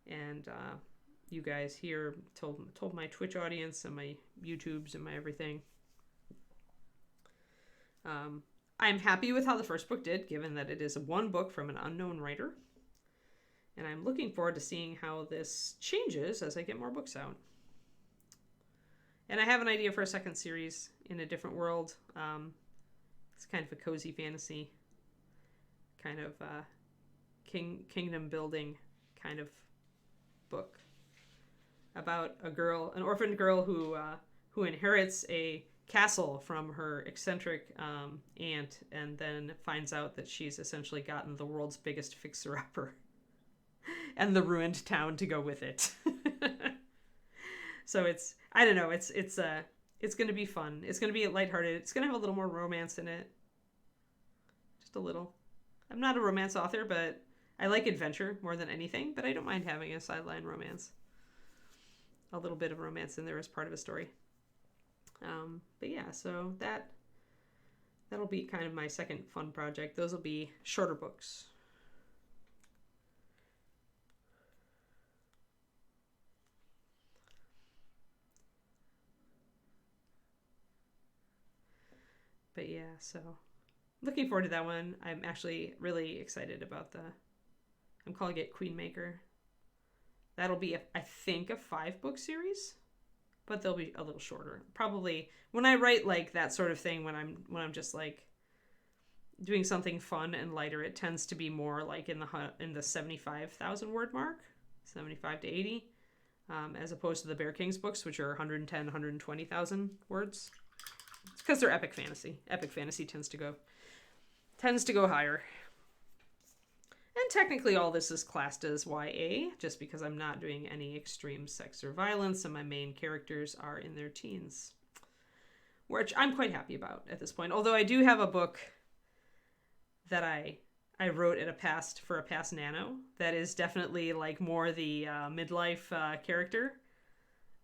and you guys here told my Twitch audience and my YouTubes and my everything. I'm happy with how the first book did, given that it is one book from an unknown writer, and I'm looking forward to seeing how this changes as I get more books out. And I have an idea for a second series in a different world. It's kind of a cozy fantasy, kind of kingdom building kind of book about an orphaned girl who inherits a castle from her eccentric aunt, and then finds out that she's essentially gotten the world's biggest fixer-upper and the ruined town to go with it. So it's going to be fun. It's going to be lighthearted. It's going to have a little more romance in it. Just a little. I'm not a romance author, but I like adventure more than anything, but I don't mind having a sideline romance. A little bit of romance in there as part of a story. But yeah, so that'll be kind of my second fun project. Those will be shorter books. But yeah, so looking forward to that one. I'm actually really excited about I'm calling it Queenmaker. That'll be, I think, a 5-book series, but they'll be a little shorter. Probably when I write like that sort of thing, when I'm just like doing something fun and lighter, it tends to be more like in the 75,000 word mark, 75 to 80, as opposed to the Bear Kings books, which are 110, 120,000 words. It's because they're epic fantasy. Epic fantasy tends to go higher. And technically all this is classed as YA, just because I'm not doing any extreme sex or violence, and my main characters are in their teens. Which I'm quite happy about at this point. Although I do have a book that I wrote for a past nano that is definitely like more the midlife character.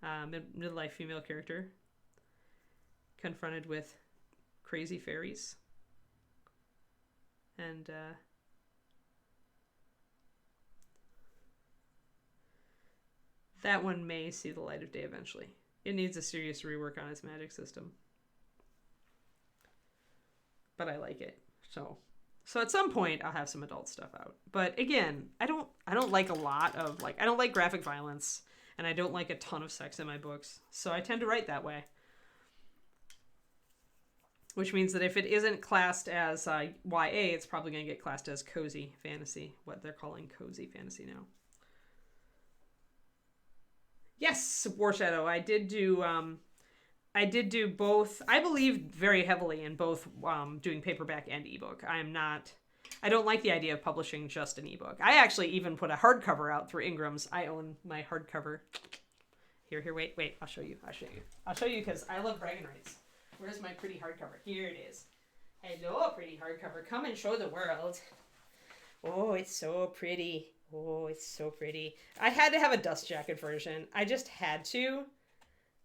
Midlife female character. Confronted with crazy fairies. And that one may see the light of day eventually. It needs a serious rework on its magic system. But I like it. So at some point I'll have some adult stuff out. But again, I don't like a lot of I don't like graphic violence, and I don't like a ton of sex in my books. So I tend to write that way. Which means that if it isn't classed as YA, it's probably going to get classed as cozy fantasy, what they're calling cozy fantasy now. Yes, War Shadow. I did do both. I believe very heavily in both doing paperback and ebook. I don't like the idea of publishing just an ebook. I actually even put a hardcover out through Ingram's. I own my hardcover. Here, wait. I'll show you because I love bragging rights. Where's my pretty hardcover? Here it is. Hello, pretty hardcover. Come and show the world. Oh, it's so pretty. Oh, it's so pretty. I had to have a dust jacket version. I just had to.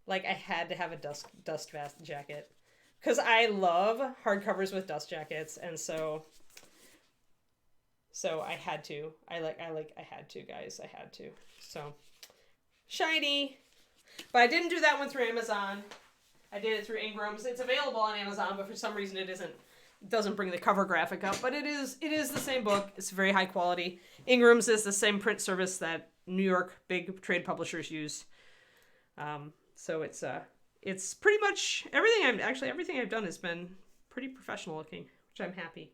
Like, I had to have a dust vest jacket. Because I love hardcovers with dust jackets, and so I had to. I had to, guys. I had to. So, shiny. But I didn't do that one through Amazon. I did it through Ingram's. It's available on Amazon, but for some reason it doesn't bring the cover graphic up. But it is the same book. It's very high quality. Ingram's is the same print service that New York big trade publishers use. So it's pretty much everything I've done has been pretty professional looking, which I'm happy.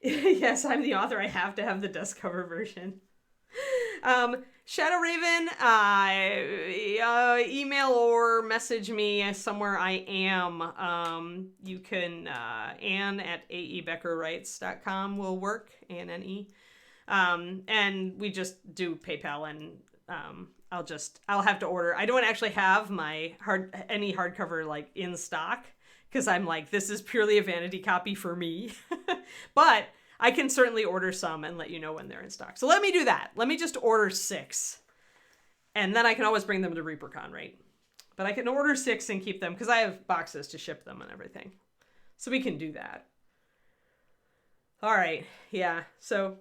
Yes, I'm the author. I have to have the dust cover version. Shadow Raven, email or message me somewhere I am. You can, Anne at aebeckerwrites.com will work, ANNE. And we just do PayPal, and I'll have to order. I don't actually have any hardcover like in stock, because I'm like, this is purely a vanity copy for me. But I can certainly order some and let you know when they're in stock. So let me do that. Let me just order 6. And then I can always bring them to ReaperCon, right? But I can order 6 and keep them, because I have boxes to ship them and everything. So we can do that. All right. Yeah. So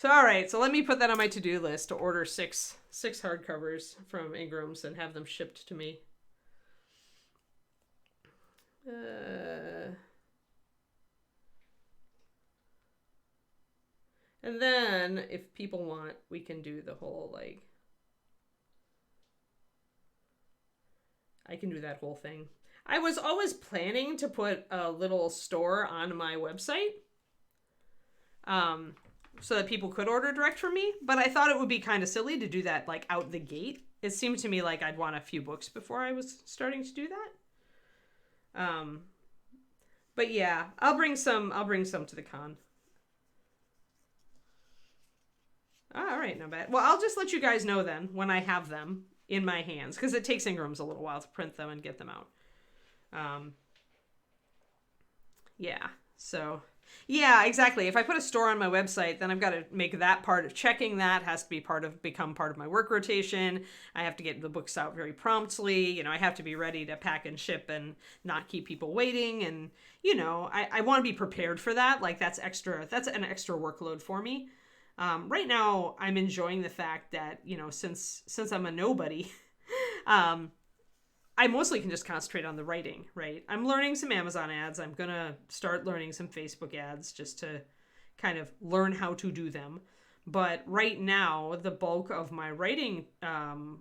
all right. So let me put that on my to-do list to order 6 hardcovers from Ingram's and have them shipped to me. And then, if people want, we can do the whole, like, I can do that whole thing. I was always planning to put a little store on my website, so that people could order direct from me, but I thought it would be kind of silly to do that, like, out the gate. It seemed to me like I'd want a few books before I was starting to do that. But yeah, I'll bring some to the con. All right, not bad. Well, I'll just let you guys know then when I have them in my hands, because it takes Ingram's a little while to print them and get them out. Yeah, so yeah, exactly. If I put a store on my website, then I've got to make that part of checking that has to become part of my work rotation. I have to get the books out very promptly. You know, I have to be ready to pack and ship and not keep people waiting. And, you know, I want to be prepared for that. Like, that's an extra workload for me. Right now, I'm enjoying the fact that, you know, since I'm a nobody, I mostly can just concentrate on the writing, right? I'm learning some Amazon ads. I'm going to start learning some Facebook ads just to kind of learn how to do them. But right now, the bulk of my writing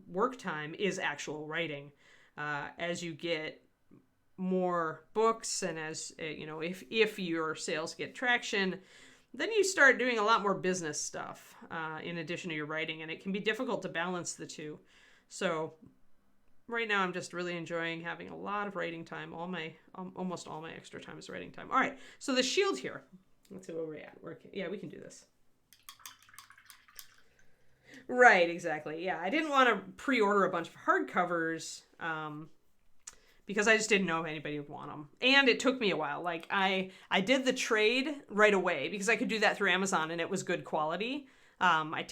work time is actual writing. As you get more books and as, you know, if your sales get traction, then you start doing a lot more business stuff in addition to your writing, and it can be difficult to balance the two. So right now I'm just really enjoying having a lot of writing time. Almost all my extra time is writing time. All right, so the shield here. Let's see where we're at. Yeah, we can do this. Right, exactly. Yeah, I didn't want to pre-order a bunch of hardcovers because I just didn't know if anybody would want them. And it took me a while. Like, I did the trade right away because I could do that through Amazon and it was good quality. I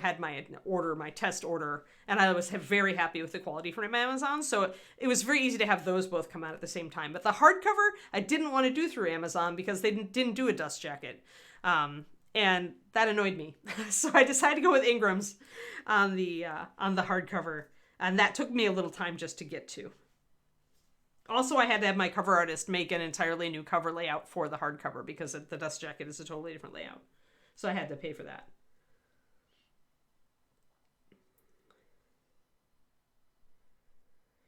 had my test order, and I was very happy with the quality from Amazon. So it was very easy to have those both come out at the same time. But the hardcover, I didn't want to do through Amazon because they didn't do a dust jacket. And that annoyed me. So I decided to go with Ingram's on the hardcover. And that took me a little time just to get to. Also, I had to have my cover artist make an entirely new cover layout for the hardcover because the dust jacket is a totally different layout. So I had to pay for that.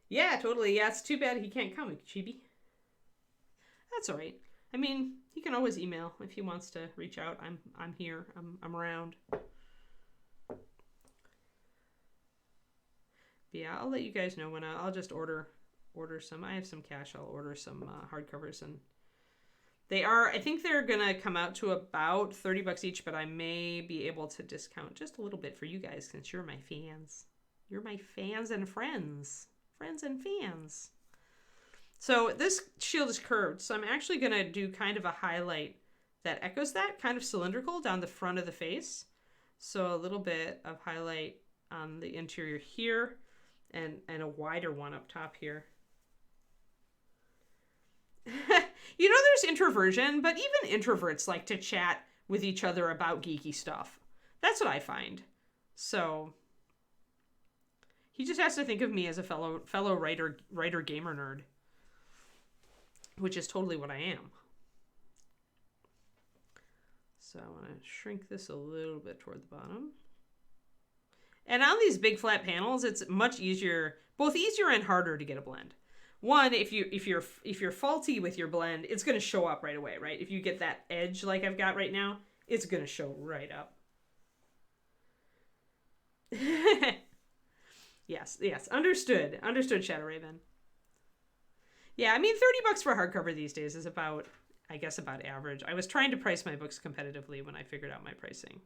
Yeah, totally. Yeah, it's too bad he can't come, Chibi. That's all right. I mean, he can always email if he wants to reach out. I'm here. I'm around. But yeah, I'll let you guys know when I'll just order some. I have some cash. I'll order some hardcovers, and I think they're gonna come out to about $30 each, but I may be able to discount just a little bit for you guys since you're my fans. You're my fans and friends. Friends and fans. So this shield is curved, so I'm actually gonna do kind of a highlight that echoes that, kind of cylindrical down the front of the face. So a little bit of highlight on the interior here and a wider one up top here. You know, there's introversion, but even introverts like to chat with each other about geeky stuff. That's what I find. So he just has to think of me as a fellow writer gamer nerd, which is totally what I am. So I want to shrink this a little bit toward the bottom. And on these big flat panels, it's much easier, both easier and harder to get a blend. One, if you're faulty with your blend, it's going to show up right away, right? If you get that edge like I've got right now, it's going to show right up. Yes, understood, Shadow Raven. Yeah, I mean, $30 for hardcover these days is about, I guess, about average. I was trying to price my books competitively when I figured out my pricing.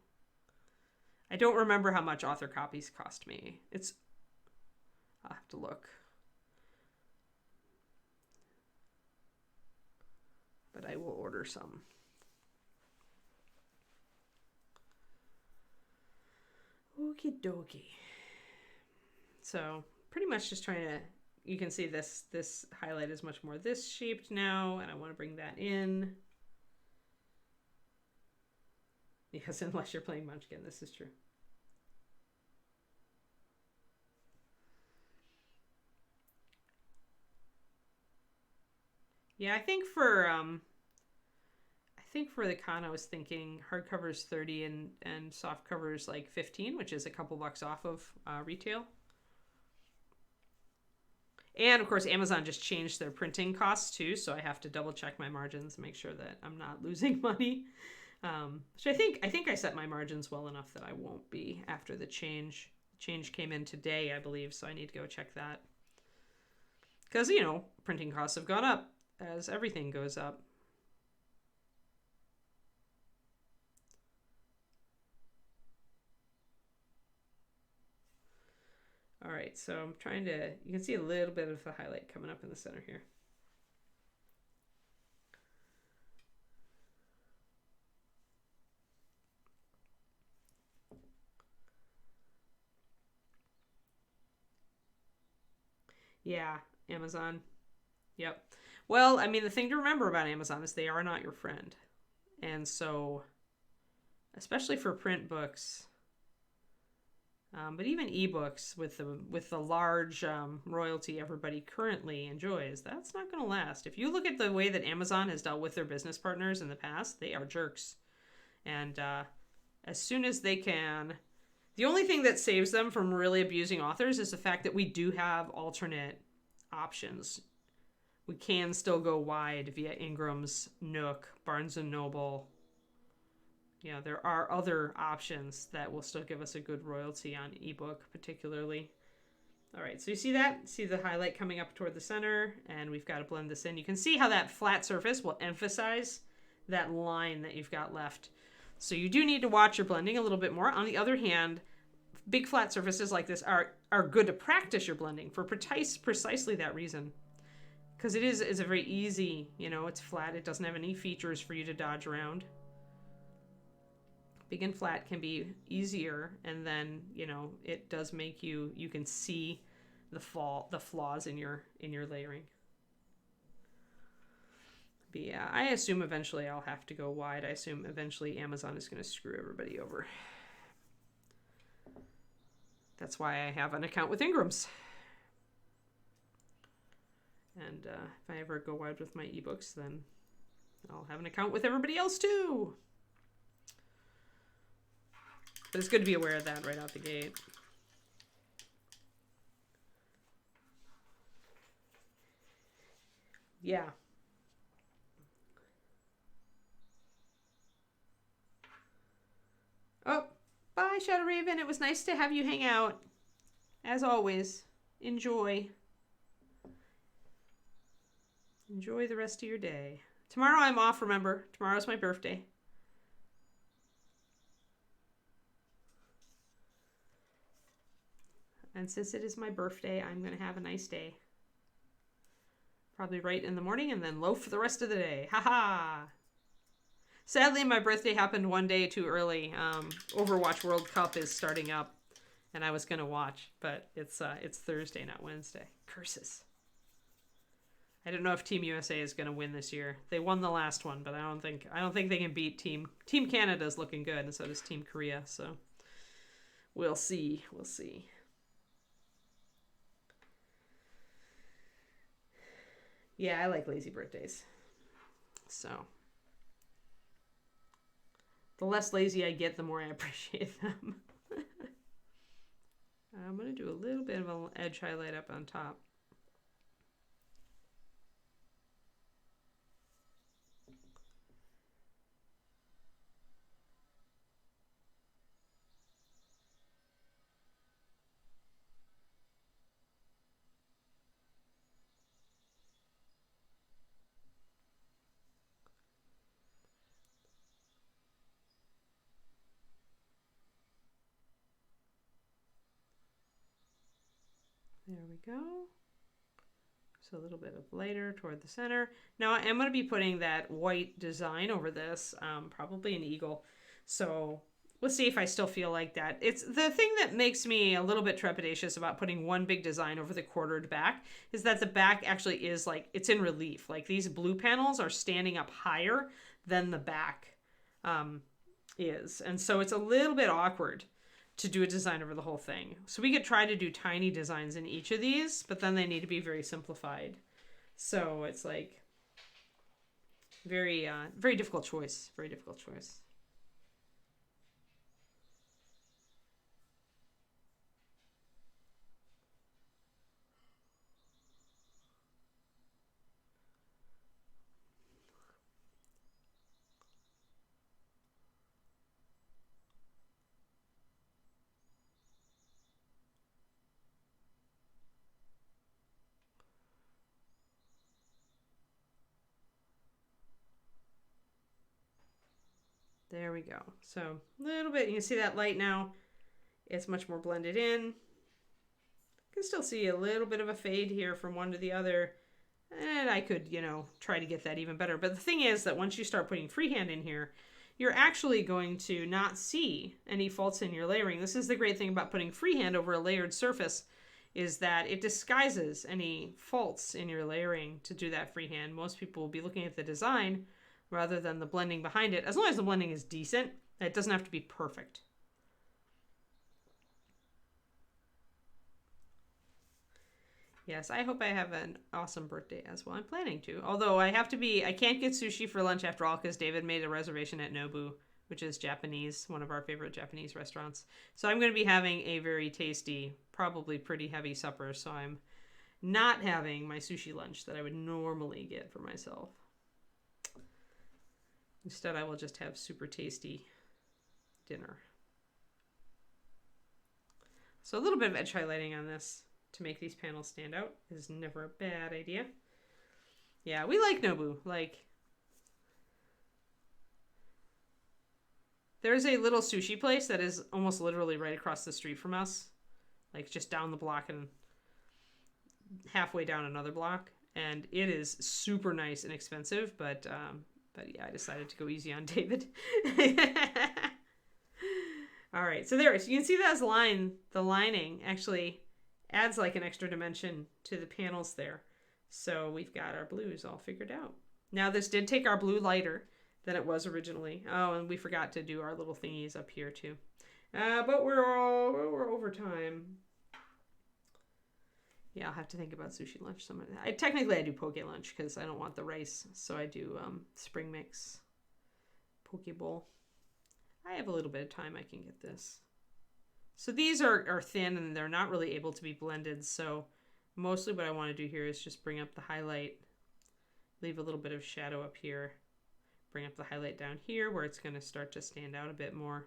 I don't remember how much author copies cost me. I'll have to look. But I will order some. Okie dokie. So pretty much just trying to, you can see this highlight is much more this shaped now, and I want to bring that in. Yes, unless you're playing Munchkin, this is true. Yeah, I think for the con I was thinking hardcover's 30 and softcover's like 15, which is a couple bucks off of retail. And of course, Amazon just changed their printing costs too, so I have to double check my margins and make sure that I'm not losing money. So I think I set my margins well enough that I won't be after the change. Change came in today, I believe, so I need to go check that. Because, you know, printing costs have gone up as everything goes up. All right, so I'm trying to, you can see a little bit of the highlight coming up in the center here. Yeah, Amazon. Yep. Well, I mean, the thing to remember about Amazon is they are not your friend. And so, especially for print books, but even ebooks with the large royalty everybody currently enjoys, that's not going to last. If you look at the way that Amazon has dealt with their business partners in the past, they are jerks. And as soon as they can, the only thing that saves them from really abusing authors is the fact that we do have alternate options. We can still go wide via Ingram's, Nook, Barnes & Noble. You know, there are other options that will still give us a good royalty on ebook, particularly. All right, so you see that? See the highlight coming up toward the center, and we've got to blend this in. You can see how that flat surface will emphasize that line that you've got left. So you do need to watch your blending a little bit more. On the other hand, big flat surfaces like this are good to practice your blending for precisely that reason. Because it's a very easy, you know, it's flat. It doesn't have any features for you to dodge around. Big and flat can be easier, and then, you know, it does make you can see the flaws in your layering. But yeah, I assume eventually I'll have to go wide. I assume eventually Amazon is going to screw everybody over. That's why I have an account with Ingram's. And if I ever go wide with my ebooks, then I'll have an account with everybody else too. But it's good to be aware of that right out the gate. Yeah. Oh, bye, Shadow Raven. It was nice to have you hang out. As always, enjoy. Enjoy the rest of your day. Tomorrow I'm off, remember. Tomorrow's my birthday. And since it is my birthday, I'm going to have a nice day. Probably write in the morning and then loaf for the rest of the day. Ha ha! Sadly, my birthday happened one day too early. Overwatch World Cup is starting up, and I was gonna watch, but it's Thursday, not Wednesday. Curses. I don't know if Team USA is gonna win this year. They won the last one, but I don't think they can beat Team Canada's looking good, and so does Team Korea. So we'll see. We'll see. Yeah, I like lazy birthdays. So the less lazy I get, the more I appreciate them. I'm going to do a little bit of an edge highlight up on top. There we go. So a little bit of lighter toward the center. Now I am going to be putting that white design over this, probably an eagle. So we'll see if I still feel like that. It's the thing that makes me a little bit trepidatious about putting one big design over the quartered back is that the back actually is like, it's in relief. Like these blue panels are standing up higher than the back is. And so it's a little bit awkward to do a design over the whole thing. So we could try to do tiny designs in each of these, but then they need to be very simplified. So it's like very difficult choice. Very difficult choice. There we go. So a little bit, you can see that light now. It's much more blended in. You can still see a little bit of a fade here from one to the other. And I could, try to get that even better. But the thing is that once you start putting freehand in here, you're actually going to not see any faults in your layering. This is the great thing about putting freehand over a layered surface is that it disguises any faults in your layering to do that freehand. Most people will be looking at the design rather than the blending behind it. As long as the blending is decent, it doesn't have to be perfect. Yes, I hope I have an awesome birthday as well. I'm planning to. Although I can't get sushi for lunch after all because David made a reservation at Nobu, which is Japanese, one of our favorite Japanese restaurants. So I'm going to be having a very tasty, probably pretty heavy supper. So I'm not having my sushi lunch that I would normally get for myself. Instead, I will just have super tasty dinner. So a little bit of edge highlighting on this to make these panels stand out is never a bad idea. Yeah, we like Nobu. Like, there's a little sushi place that is almost literally right across the street from us. Like, just down the block and halfway down another block. And it is super nice and expensive, but yeah, I decided to go easy on David. All right, so there. So you can see that as the lining actually adds like an extra dimension to the panels there. So we've got our blues all figured out. Now this did take our blue lighter than it was originally. Oh, and we forgot to do our little thingies up here too. But we're over time. Yeah, I'll have to think about sushi lunch. Technically I do poke lunch because I don't want the rice. So I do spring mix, poke bowl. I have a little bit of time. I can get this. So these are thin and they're not really able to be blended. So mostly what I want to do here is just bring up the highlight, leave a little bit of shadow up here, bring up the highlight down here where it's going to start to stand out a bit more.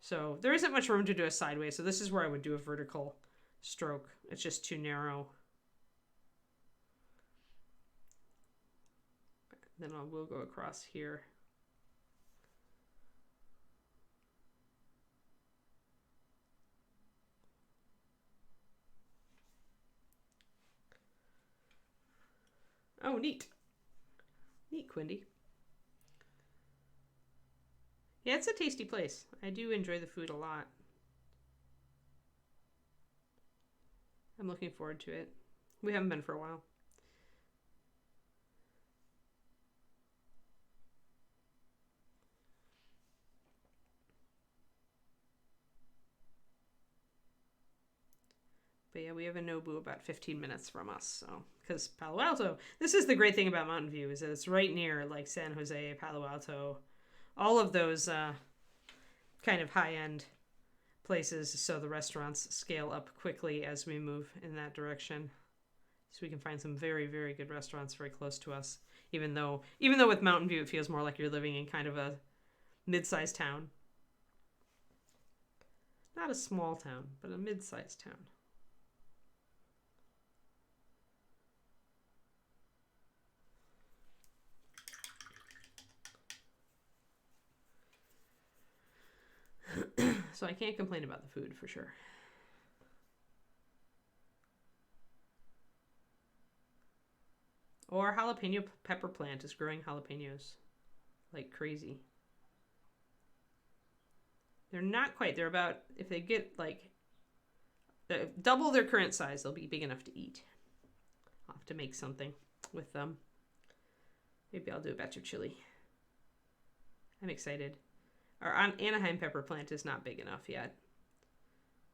So there isn't much room to do a sideways. So this is where I would do a vertical stroke. It's just too narrow. Then we'll go across here. Oh, neat. Neat, Quindy. Yeah, it's a tasty place. I do enjoy the food a lot. I'm looking forward to it. We haven't been for a while. But yeah, we have a Nobu about 15 minutes from us. So, because Palo Alto, this is the great thing about Mountain View, is that it's right near like San Jose, Palo Alto, all of those kind of high-end places. So the restaurants scale up quickly as we move in that direction. So we can find some very, very good restaurants very close to us. Even though with Mountain View, it feels more like you're living in kind of a mid-sized town. Not a small town, but a mid-sized town. So I can't complain about the food for sure. Or jalapeno pepper plant is growing jalapenos like crazy. They're not quite. They're about, if they get like double their current size, they'll be big enough to eat. I'll have to make something with them. Maybe I'll do a batch of chili. I'm excited. Our Anaheim pepper plant is not big enough yet.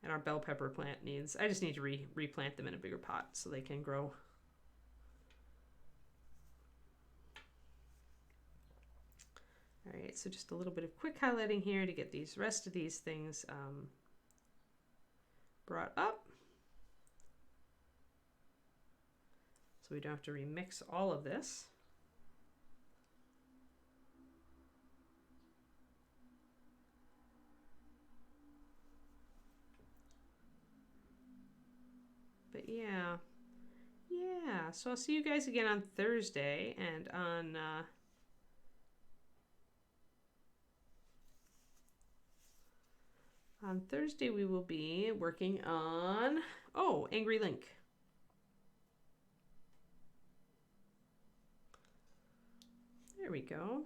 And our bell pepper plant needs, I just need to replant them in a bigger pot so they can grow. All right, so just a little bit of quick highlighting here to get these rest of these things brought up. So we don't have to remix all of this. But yeah, so I'll see you guys again on Thursday, and on Thursday we will be working on, Angry Link. There we go.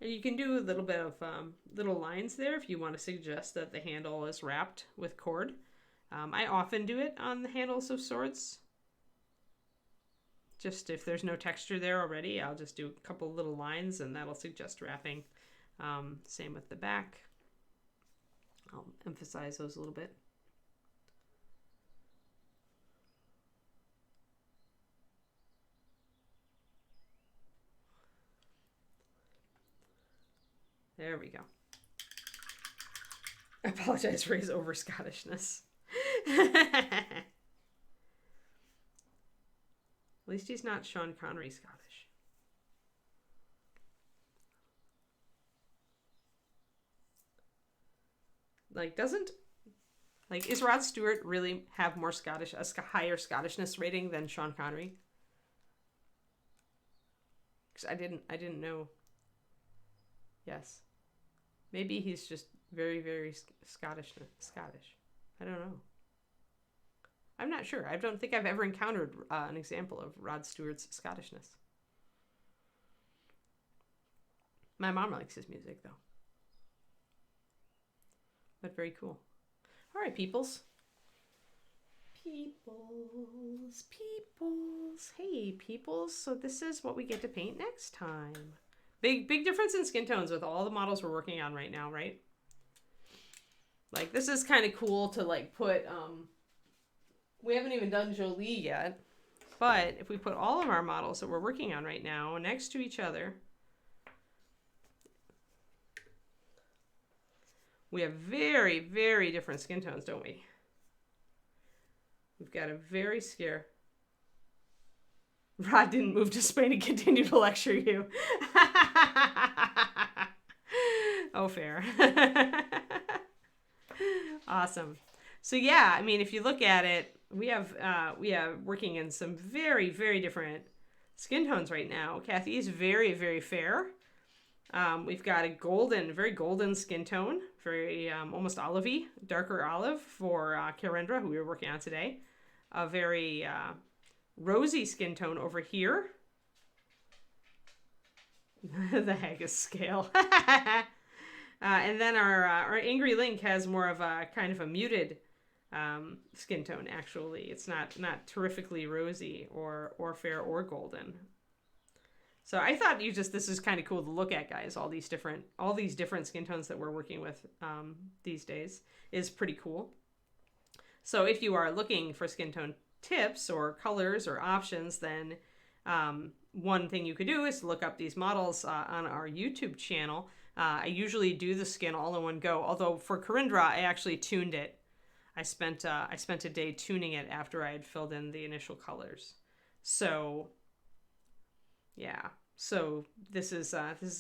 And you can do a little bit of little lines there if you want to suggest that the handle is wrapped with cord. I often do it on the handles of swords. Just if there's no texture there already, I'll just do a couple little lines and that'll suggest wrapping. Same with the back. I'll emphasize those a little bit. There we go. I apologize for his over Scottishness. At least he's not Sean Connery Scottish. Is Rod Stewart really have more a higher Scottishness rating than Sean Connery? Because I didn't know. Yes. Maybe he's just very, very Scottish. I don't know. I'm not sure. I don't think I've ever encountered an example of Rod Stewart's Scottishness. My mom likes his music, though. But very cool. All right, peoples. Peoples. Hey, peoples. So this is what we get to paint next time. Big difference in skin tones with all the models we're working on right now, right? Like, this is kind of cool to, like, put, we haven't even done Jolie yet, but if we put all of our models that we're working on right now next to each other, we have very, very different skin tones, don't we? We've got a very scare. Rod didn't move to Spain and continue to lecture you. Oh, fair. Awesome. So yeah, I mean, if you look at it, we have working in some very, very different skin tones right now. Kathy is very, very fair. We've got a golden, very golden skin tone, very almost olivey, darker olive for Caerindra, who we were working on today. A very rosy skin tone over here. The haggis scale. And then our Angry Link has more of a kind of a muted skin tone, actually. It's not terrifically rosy or fair or golden. So I thought this is kind of cool to look at, guys. All these different skin tones that we're working with these days is pretty cool. So if you are looking for skin tone tips or colors or options, then one thing you could do is look up these models on our YouTube channel. I usually do the skin all in one go, although for Caerindra, I actually tuned it. I spent a day tuning it after I had filled in the initial colors. So yeah, so this is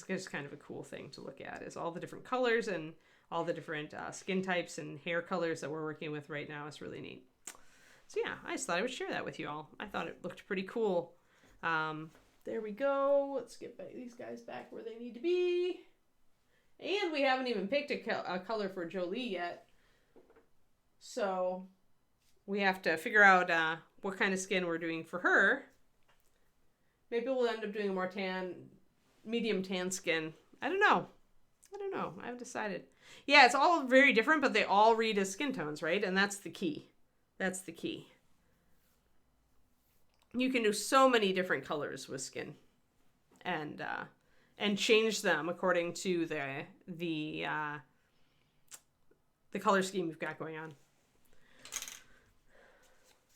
just kind of a cool thing to look at, is all the different colors and all the different skin types and hair colors that we're working with right now. It's really neat. So yeah, I just thought I would share that with you all. I thought it looked pretty cool. There we go. Let's get these guys back where they need to be. And we haven't even picked a color for Jolie yet. So we have to figure out what kind of skin we're doing for her. Maybe we'll end up doing a more medium tan skin. I don't know. I haven't decided. Yeah, it's all very different, but they all read as skin tones, right? And that's the key. You can do so many different colors with skin, and change them according to the color scheme you've got going on.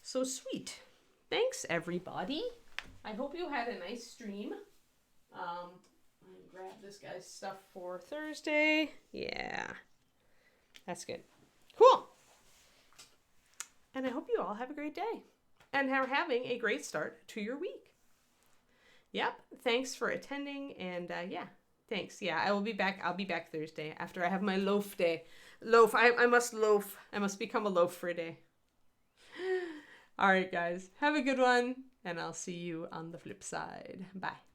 So sweet. Thanks, everybody. I hope you had a nice stream. Let me grab this guy's stuff for Thursday. Yeah, that's good. Cool. And I hope you all have a great day and are having a great start to your week. Yep. Thanks for attending. And yeah, thanks. Yeah, I will be back. I'll be back Thursday after I have my loaf day. I must loaf. I must become a loaf for a day. All right, guys. Have a good one. And I'll see you on the flip side. Bye.